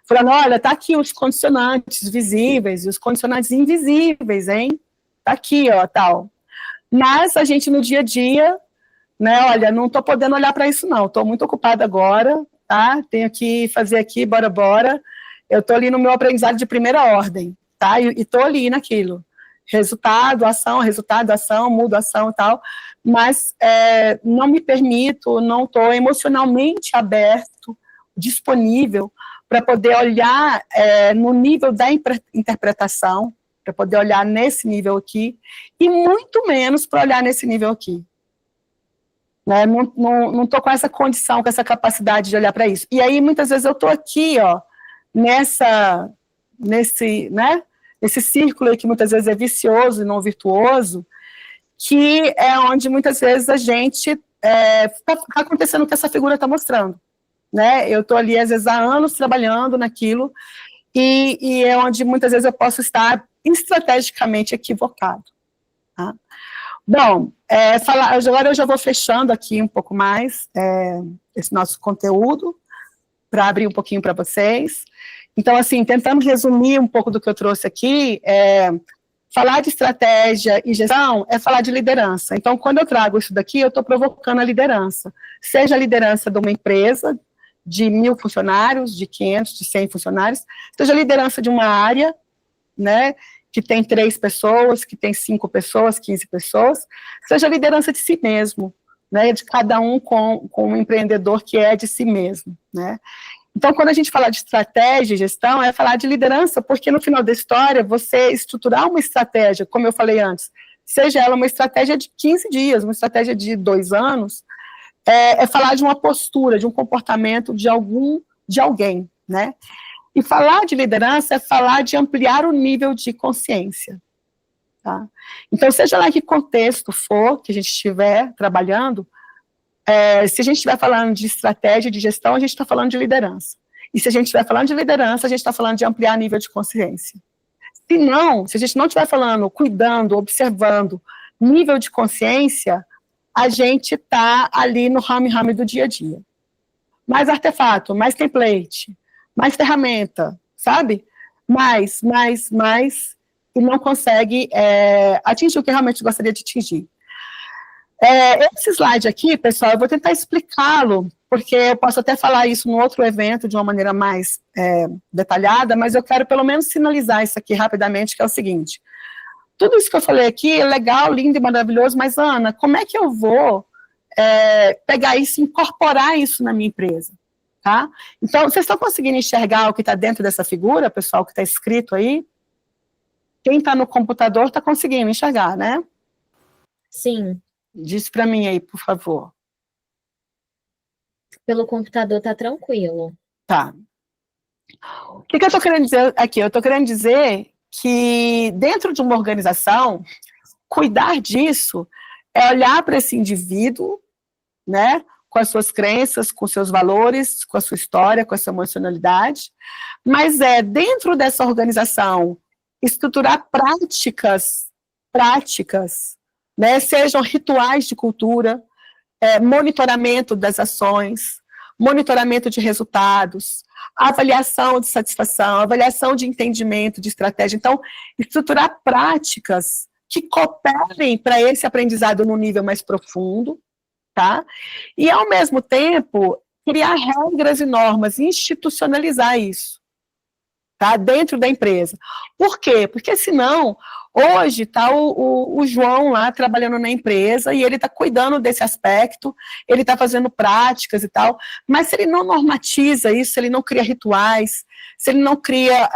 Falando, olha, tá aqui os condicionantes visíveis e os condicionantes invisíveis, hein? Tá aqui, ó, tal. Mas a gente, no dia a dia, né, olha, não tô podendo olhar para isso, não. Tô muito ocupada agora, tá? Tenho que fazer aqui, bora. Eu tô ali no meu aprendizado de primeira ordem, tá? E tô ali naquilo. Resultado, ação, mudo ação e tal. Mas não me permito, não tô emocionalmente aberto, disponível, para poder olhar no nível da interpretação, para poder olhar nesse nível aqui, e muito menos para olhar nesse nível aqui. Né? Não estou com essa condição, com essa capacidade de olhar para isso. E aí, muitas vezes, eu estou aqui, ó, nesse círculo aí que muitas vezes é vicioso e não virtuoso, que é onde muitas vezes a gente está acontecendo o que essa figura está mostrando. Né? Eu estou ali, às vezes, há anos trabalhando naquilo, e é onde muitas vezes eu posso estar estrategicamente equivocado. Tá? Bom, agora eu já vou fechando aqui um pouco mais esse nosso conteúdo, para abrir um pouquinho para vocês. Então, assim, tentando resumir um pouco do que eu trouxe aqui, falar de estratégia e gestão é falar de liderança. Então, quando eu trago isso daqui, eu estou provocando a liderança. Seja a liderança de uma empresa, de 1.000 funcionários, de 500, de 100 funcionários, seja a liderança de uma área, né, que tem 3 pessoas, que tem 5 pessoas, 15 pessoas, seja a liderança de si mesmo, né, de cada um com um empreendedor que é de si mesmo, né. Então, quando a gente fala de estratégia e gestão, é falar de liderança, porque no final da história, você estruturar uma estratégia, como eu falei antes, seja ela uma estratégia de 15 dias, uma estratégia de 2 anos, é falar de uma postura, de um comportamento de alguém, né? E falar de liderança é falar de ampliar o nível de consciência, tá? Então, seja lá que contexto for que a gente estiver trabalhando, se a gente estiver falando de estratégia de gestão, a gente está falando de liderança. E se a gente estiver falando de liderança, a gente está falando de ampliar nível de consciência. Se a gente não estiver falando, cuidando, observando nível de consciência, a gente está ali no rame do dia a dia. Mais artefato, mais template, mais ferramenta, sabe? Mais, e não consegue atingir o que realmente gostaria de atingir. Esse slide aqui, pessoal, eu vou tentar explicá-lo, porque eu posso até falar isso no outro evento de uma maneira mais detalhada, mas eu quero pelo menos sinalizar isso aqui rapidamente, que é o seguinte: tudo isso que eu falei aqui é legal, lindo e maravilhoso, mas, Ana, como é que eu vou pegar isso e incorporar isso na minha empresa? Tá? Então, vocês estão conseguindo enxergar o que está dentro dessa figura, pessoal, que está escrito aí? Quem está no computador está conseguindo enxergar, né? Sim. Diz para mim aí, por favor. Pelo computador tá tranquilo. Tá. O que eu estou querendo dizer aqui? Eu estou querendo dizer que dentro de uma organização, cuidar disso é olhar para esse indivíduo, né, com as suas crenças, com seus valores, com a sua história, com a sua emocionalidade, mas dentro dessa organização, estruturar práticas, né, sejam rituais de cultura, monitoramento das ações, monitoramento de resultados, avaliação de satisfação, avaliação de entendimento, de estratégia. Então, estruturar práticas que cooperem para esse aprendizado num nível mais profundo, tá? E, ao mesmo tempo, criar regras e normas, institucionalizar isso. tá? Dentro da empresa. Por quê? Porque senão, hoje está o João lá trabalhando na empresa e ele está cuidando desse aspecto, ele está fazendo práticas e tal, mas se ele não normatiza isso, se ele não cria rituais, se ele não cria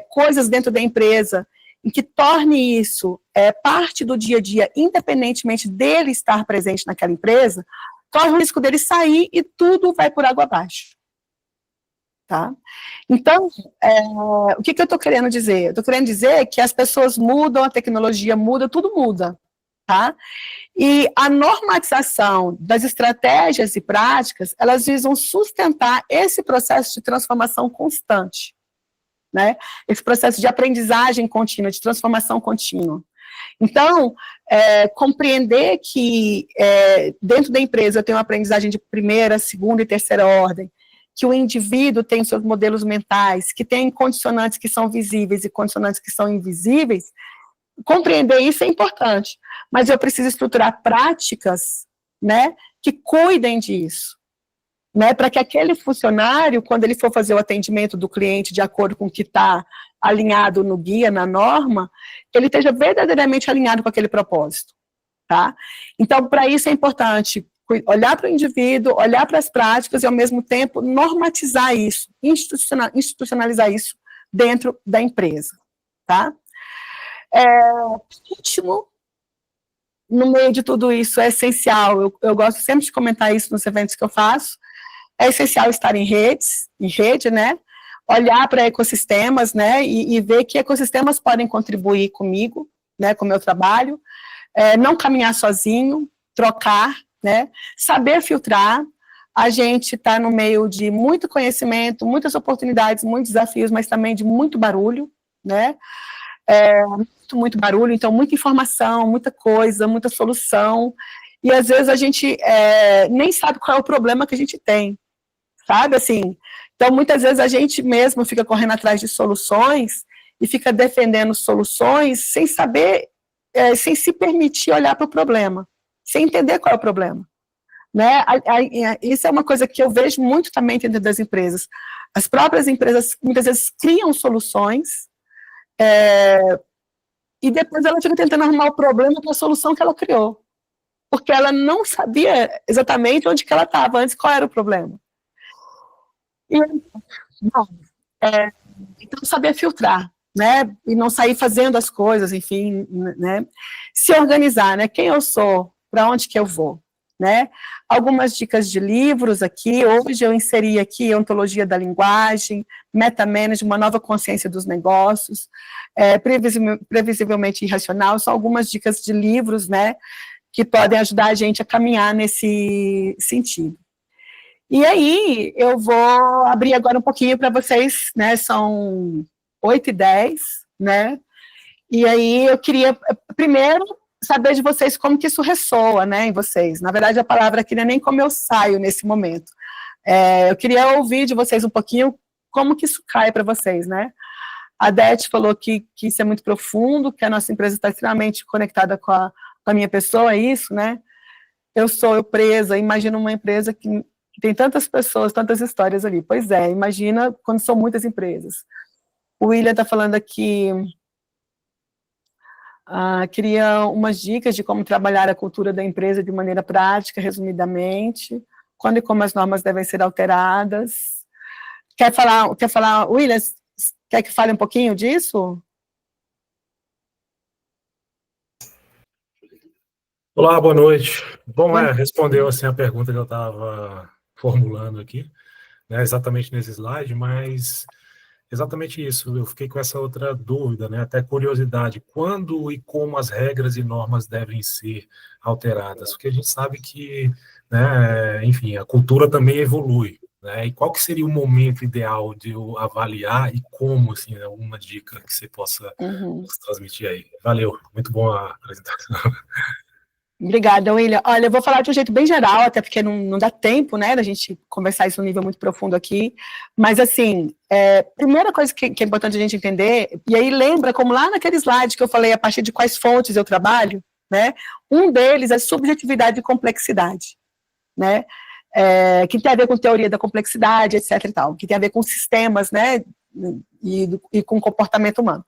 coisas dentro da empresa em que torne isso parte do dia a dia, independentemente dele estar presente naquela empresa, corre o risco dele sair e tudo vai por água abaixo. Tá? Então, o que eu estou querendo dizer? Eu estou querendo dizer que as pessoas mudam, a tecnologia muda, tudo muda. Tá? E a normatização das estratégias e práticas, elas visam sustentar esse processo de transformação constante. Né? Esse processo de aprendizagem contínua, de transformação contínua. Então, compreender que dentro da empresa eu tenho uma aprendizagem de primeira, segunda e terceira ordem, que o indivíduo tem seus modelos mentais, que tem condicionantes que são visíveis e condicionantes que são invisíveis, compreender isso é importante, mas eu preciso estruturar práticas, né, que cuidem disso. Né, para que aquele funcionário, quando ele for fazer o atendimento do cliente de acordo com o que está alinhado no guia, na norma, ele esteja verdadeiramente alinhado com aquele propósito. Tá? Então, para isso é importante olhar para o indivíduo, olhar para as práticas e, ao mesmo tempo, normatizar isso, institucionalizar isso dentro da empresa. Tá? Último, no meio de tudo isso, é essencial, eu gosto sempre de comentar isso nos eventos que eu faço, é essencial estar em rede, né? Olhar para ecossistemas, né? E ver que ecossistemas podem contribuir comigo, né? Com o meu trabalho. Não caminhar sozinho, trocar, né? Saber filtrar. A gente está no meio de muito conhecimento, muitas oportunidades, muitos desafios, mas também de muito barulho, né? Muito barulho, então muita informação, muita coisa, muita solução. E às vezes a gente nem sabe qual é o problema que a gente tem. Sabe, assim, então muitas vezes a gente mesmo fica correndo atrás de soluções e fica defendendo soluções sem saber, sem se permitir olhar para o problema, sem entender qual é o problema, né? Isso é uma coisa que eu vejo muito também dentro das empresas. As próprias empresas muitas vezes criam soluções e depois ela fica tentando arrumar o problema para a solução que ela criou, porque ela não sabia exatamente onde que ela estava antes, qual era o problema. Então, saber filtrar, né, e não sair fazendo as coisas, enfim, né, se organizar, né, quem eu sou, para onde que eu vou, né, algumas dicas de livros aqui, hoje eu inseri aqui Ontologia da Linguagem, Metamanagement, uma nova consciência dos negócios, Previsivelmente Irracional, são algumas dicas de livros, né, que podem ajudar a gente a caminhar nesse sentido. E aí, eu vou abrir agora um pouquinho para vocês, né, são 8h10, né, e aí eu queria, primeiro, saber de vocês como que isso ressoa, né, em vocês. Na verdade, a palavra aqui não é nem como eu saio nesse momento. Eu queria ouvir de vocês um pouquinho como que isso cai para vocês, né. A Dete falou que isso é muito profundo, que a nossa empresa está extremamente conectada com a minha pessoa, é isso, né. Eu presa, imagino uma empresa que tem tantas pessoas, tantas histórias ali. Pois é, imagina quando são muitas empresas. O William está falando aqui, queria umas dicas de como trabalhar a cultura da empresa de maneira prática, resumidamente, quando e como as normas devem ser alteradas. Quer falar, William, quer que fale um pouquinho disso? Olá, boa noite. Bom, respondeu assim a pergunta que eu estava formulando aqui, né, exatamente nesse slide, mas exatamente isso, eu fiquei com essa outra dúvida, né, até curiosidade, quando e como as regras e normas devem ser alteradas, porque a gente sabe que, né, enfim, a cultura também evolui, né, e qual que seria o momento ideal de eu avaliar e como, assim, né, uma dica que você possa nos transmitir aí. Valeu, muito boa a apresentação. Obrigada, William. Olha, eu vou falar de um jeito bem geral, até porque não dá tempo, né, da gente conversar isso num nível muito profundo aqui, mas, assim, primeira coisa que é importante a gente entender, e aí lembra, como lá naquele slide que eu falei a partir de quais fontes eu trabalho, né, um deles é subjetividade e complexidade, né, que tem a ver com teoria da complexidade, etc e tal, que tem a ver com sistemas, né, e com o comportamento humano.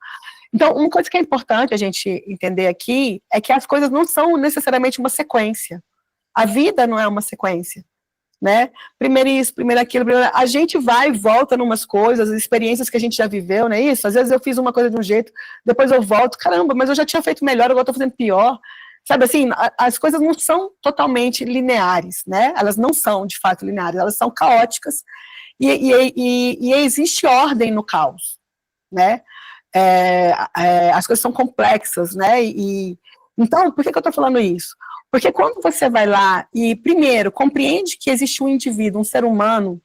Então, uma coisa que é importante a gente entender aqui é que as coisas não são necessariamente uma sequência. A vida não é uma sequência, né? Primeiro isso, primeiro aquilo, a gente vai e volta numas coisas, experiências que a gente já viveu, não é isso? Às vezes eu fiz uma coisa de um jeito, depois eu volto, caramba, mas eu já tinha feito melhor, agora eu estou fazendo pior. Sabe assim, as coisas não são totalmente lineares, né? Elas não são, de fato, lineares, elas são caóticas e existe ordem no caos, né? As coisas são complexas, né? Então, por que eu estou falando isso? Porque quando você vai lá e, primeiro, compreende que existe um indivíduo, um ser humano,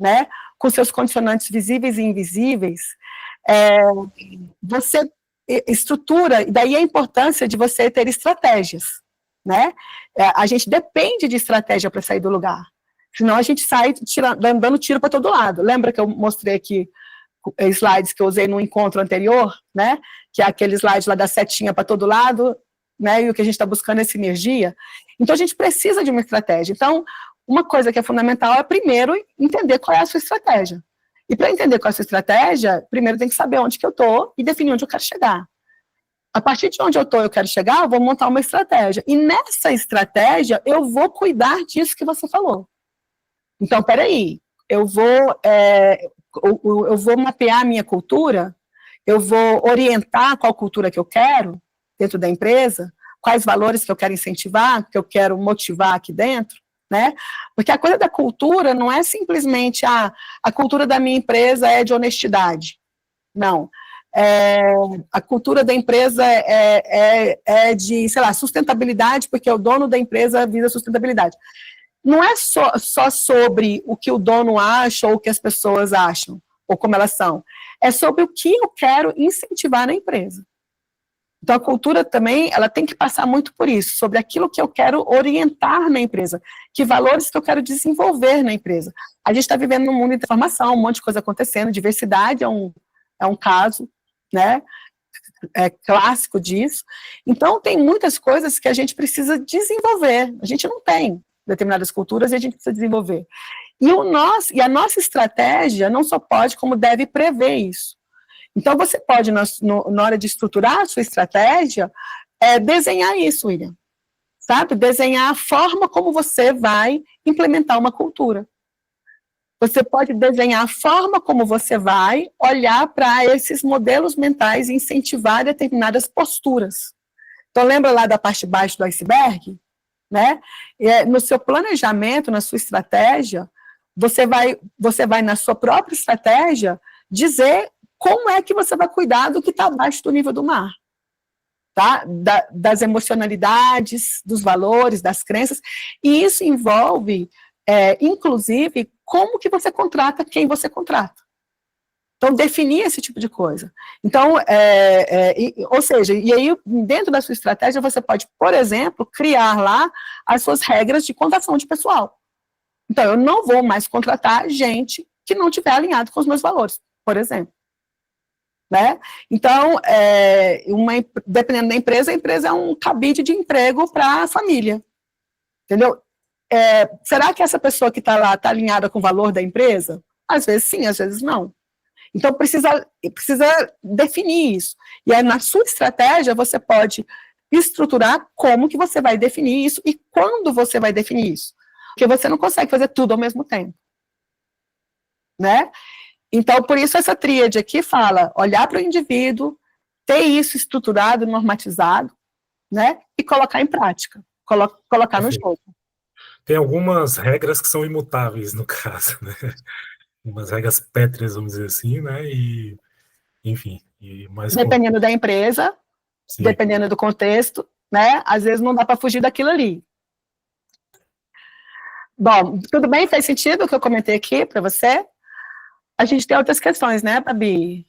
né, com seus condicionantes visíveis e invisíveis, você estrutura, e daí a importância de você ter estratégias, né? A gente depende de estratégia para sair do lugar, senão a gente sai dando tiro para todo lado. Lembra que eu mostrei aqui slides que eu usei no encontro anterior, né? Que é aquele slide lá da setinha para todo lado, né? E o que a gente está buscando é sinergia. Então a gente precisa de uma estratégia. Então, uma coisa que é fundamental é, primeiro, entender qual é a sua estratégia. E para entender qual é a sua estratégia, primeiro tem que saber onde que eu estou e definir onde eu quero chegar. A partir de onde eu estou e eu quero chegar, eu vou montar uma estratégia. E nessa estratégia, eu vou cuidar disso que você falou. Então, peraí, eu vou mapear a minha cultura, eu vou orientar qual cultura que eu quero dentro da empresa, quais valores que eu quero incentivar, que eu quero motivar aqui dentro, né? Porque a coisa da cultura não é simplesmente a cultura da minha empresa é de honestidade. Não. A cultura da empresa é de, sei lá, sustentabilidade, porque o dono da empresa visa sustentabilidade. Não é só sobre o que o dono acha ou o que as pessoas acham, ou como elas são. É sobre o que eu quero incentivar na empresa. Então, a cultura também, ela tem que passar muito por isso, sobre aquilo que eu quero orientar na empresa, que valores que eu quero desenvolver na empresa. A gente está vivendo num mundo de informação, um monte de coisa acontecendo, diversidade é um caso, né, clássico disso. Então, tem muitas coisas que a gente precisa desenvolver, a gente não tem determinadas culturas e a gente precisa desenvolver. E a nossa estratégia não só pode, como deve prever isso. Então, você pode, na hora de estruturar a sua estratégia, desenhar isso, William. Sabe? Desenhar a forma como você vai implementar uma cultura. Você pode desenhar a forma como você vai olhar para esses modelos mentais e incentivar determinadas posturas. Então, lembra lá da parte de baixo do iceberg? Né? No seu planejamento, na sua estratégia, você vai na sua própria estratégia, dizer como é que você vai cuidar do que está abaixo do nível do mar, tá? Das emocionalidades, dos valores, das crenças, e isso envolve, inclusive, como que você contrata quem você contrata. Então, definir esse tipo de coisa. Então, ou seja, e aí, dentro da sua estratégia, você pode, por exemplo, criar lá as suas regras de contratação de pessoal. Então, eu não vou mais contratar gente que não estiver alinhado com os meus valores, por exemplo. Né? Então, dependendo da empresa, a empresa é um cabide de emprego para a família. Entendeu? Será que essa pessoa que está lá está alinhada com o valor da empresa? Às vezes sim, às vezes não. Então, precisa definir isso. E aí, na sua estratégia, você pode estruturar como que você vai definir isso e quando você vai definir isso. Porque você não consegue fazer tudo ao mesmo tempo. Né? Então, por isso, essa tríade aqui fala, olhar para o indivíduo, ter isso estruturado, normatizado, né? E colocar em prática, colocar no jogo. Tem algumas regras que são imutáveis, no caso, né? Umas regras pétreas, vamos dizer assim, né? E, enfim. Dependendo da empresa, sim, dependendo do contexto, né? Às vezes não dá para fugir daquilo ali. Bom, tudo bem? Fez sentido o que eu comentei aqui para você? A gente tem outras questões, né, Babi?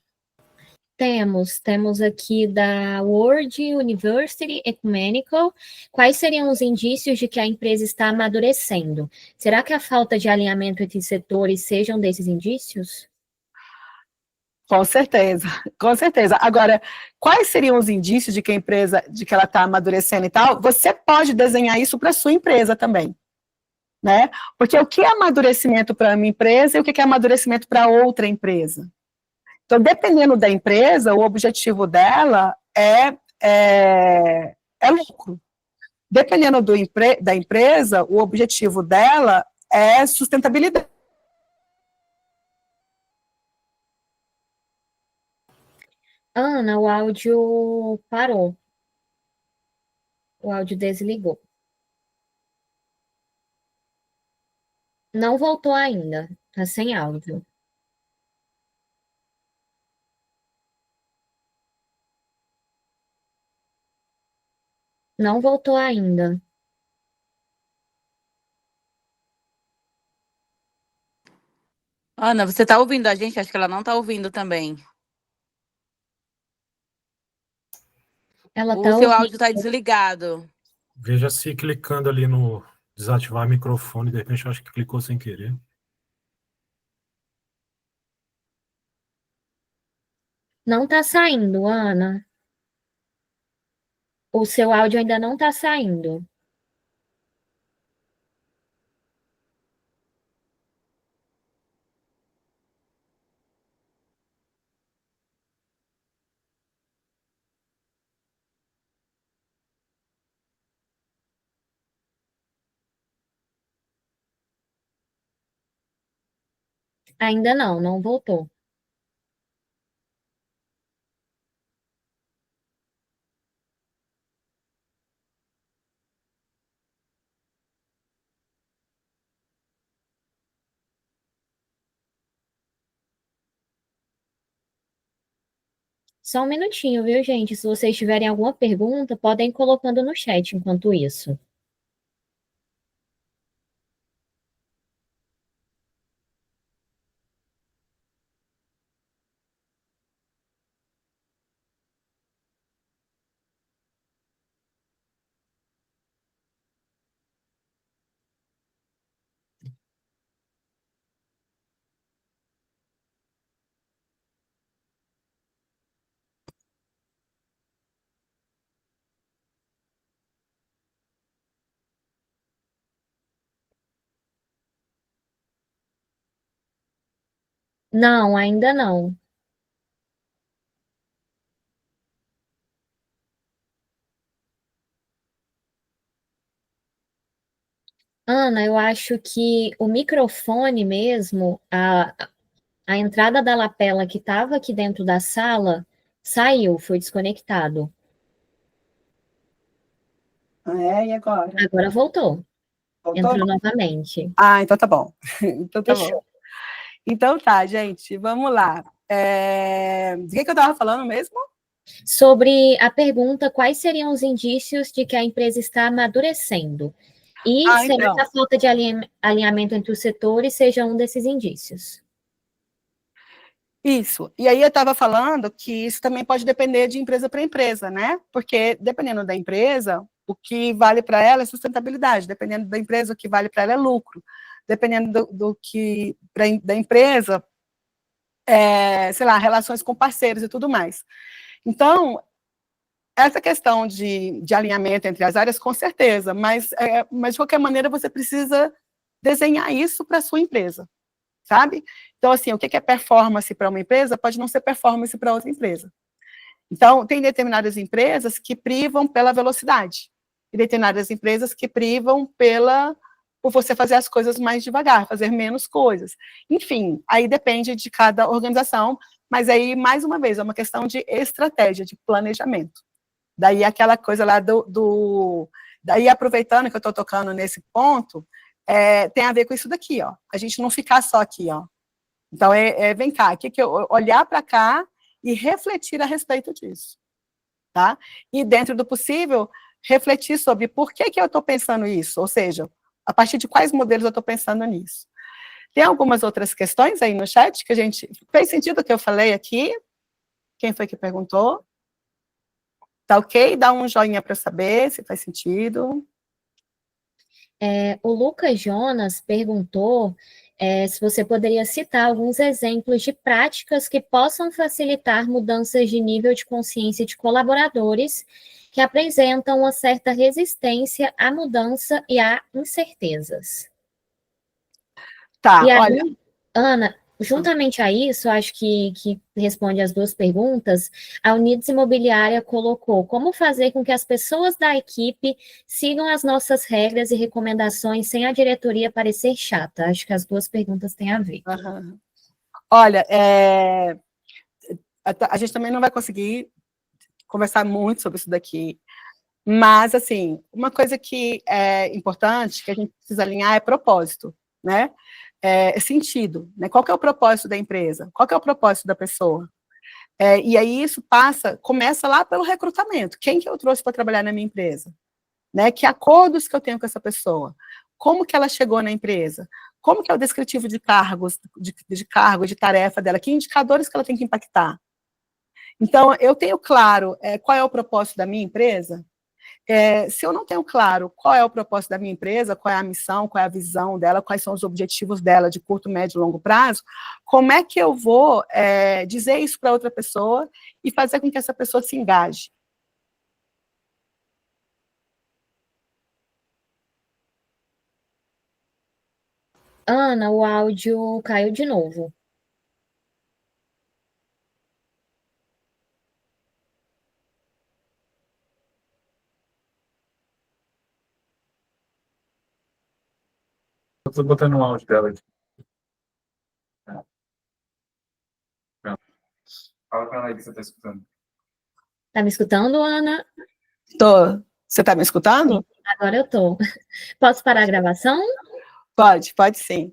Temos aqui da World University Ecumenical. Quais seriam os indícios de que a empresa está amadurecendo? Será que a falta de alinhamento entre setores sejam desses indícios? Com certeza, com certeza. Agora, quais seriam os indícios de que a empresa, de que ela está amadurecendo e tal? Você pode desenhar isso para a sua empresa também. Né? Porque o que é amadurecimento para uma empresa e o que é amadurecimento para outra empresa? Então, dependendo da empresa, o objetivo dela é lucro. Dependendo da empresa, o objetivo dela é sustentabilidade. Ana, o áudio parou. O áudio desligou. Não voltou ainda. Tá sem áudio. Não voltou ainda. Ana, você tá ouvindo a gente? Acho que ela não tá ouvindo também. Ela O tá seu ouvindo. áudio tá desligado. Veja se clicando ali no desativar microfone, de repente eu acho que clicou sem querer. Não tá saindo, Ana. O seu áudio ainda não tá saindo. Ainda não, não voltou. Só um minutinho, viu, gente? Se vocês tiverem alguma pergunta, podem ir colocando no chat enquanto isso. Não, ainda não. Ana, eu acho que o microfone mesmo, a entrada da lapela que estava aqui dentro da sala, saiu, foi desconectado. E agora? Agora voltou. Voltou? Entrou novamente. Então tá bom. Então tá Fechou. bom. Então tá, gente, vamos lá. De que eu estava falando mesmo? Sobre a pergunta, quais seriam os indícios de que a empresa está amadurecendo? E será então. que a falta de alinhamento entre os setores seja um desses indícios? Isso. E aí eu estava falando que isso também pode depender de empresa para empresa, né? Porque dependendo da empresa, o que vale para ela é sustentabilidade, dependendo da empresa, o que vale para ela é lucro, dependendo do que da empresa, sei lá, relações com parceiros e tudo mais. Então, essa questão de alinhamento entre as áreas, com certeza, mas de qualquer maneira você precisa desenhar isso para a sua empresa, sabe? Então, assim, o que é performance para uma empresa pode não ser performance para outra empresa. Então, tem determinadas empresas que privam pela velocidade, e determinadas empresas que privam por você fazer as coisas mais devagar, fazer menos coisas. Enfim, aí depende de cada organização, mas aí, mais uma vez, é uma questão de estratégia, de planejamento. Daí aquela coisa lá daí, aproveitando que eu estou tocando nesse ponto, tem a ver com isso daqui, ó. A gente não ficar só aqui, ó. Então, vem cá, olhar para cá e refletir a respeito disso, tá? E, dentro do possível, refletir sobre por que eu estou pensando isso, ou seja, a partir de quais modelos eu estou pensando nisso. Tem algumas outras questões aí no chat que a gente... Fez sentido o que eu falei aqui? Quem foi que perguntou? Tá ok? Dá um joinha para eu saber se faz sentido. O Lucas Jonas perguntou se você poderia citar alguns exemplos de práticas que possam facilitar mudanças de nível de consciência de colaboradores que apresentam uma certa resistência à mudança e a incertezas. Tá, E aí, olha... Ana, Juntamente a isso, acho que responde as duas perguntas, a Unidos Imobiliária colocou como fazer com que as pessoas da equipe sigam as nossas regras e recomendações sem a diretoria parecer chata. Acho que as duas perguntas têm a ver. Uhum. Olha, a gente também não vai conseguir conversar muito sobre isso daqui, mas, assim, uma coisa que é importante, que a gente precisa alinhar, é propósito, né? É sentido, né? Qual que é o propósito da empresa? Qual que é o propósito da pessoa? E aí isso começa lá pelo recrutamento. Quem que eu trouxe para trabalhar na minha empresa? Né? Que acordos que eu tenho com essa pessoa? Como que ela chegou na empresa? Como que é o descritivo de cargos, de cargo, de tarefa dela? Que indicadores que ela tem que impactar? Então, eu tenho claro qual é o propósito da minha empresa. Se eu não tenho claro qual é o propósito da minha empresa, qual é a missão, qual é a visão dela, quais são os objetivos dela de curto, médio e longo prazo, como é que eu vou dizer isso para outra pessoa e fazer com que essa pessoa se engaje? Ana, o áudio caiu de novo. Eu estou botando o áudio dela aqui. Fala para ela aí que você está escutando. Tá me escutando, Ana? Tô. Você está me escutando? Agora eu tô. Posso parar a gravação? Pode sim.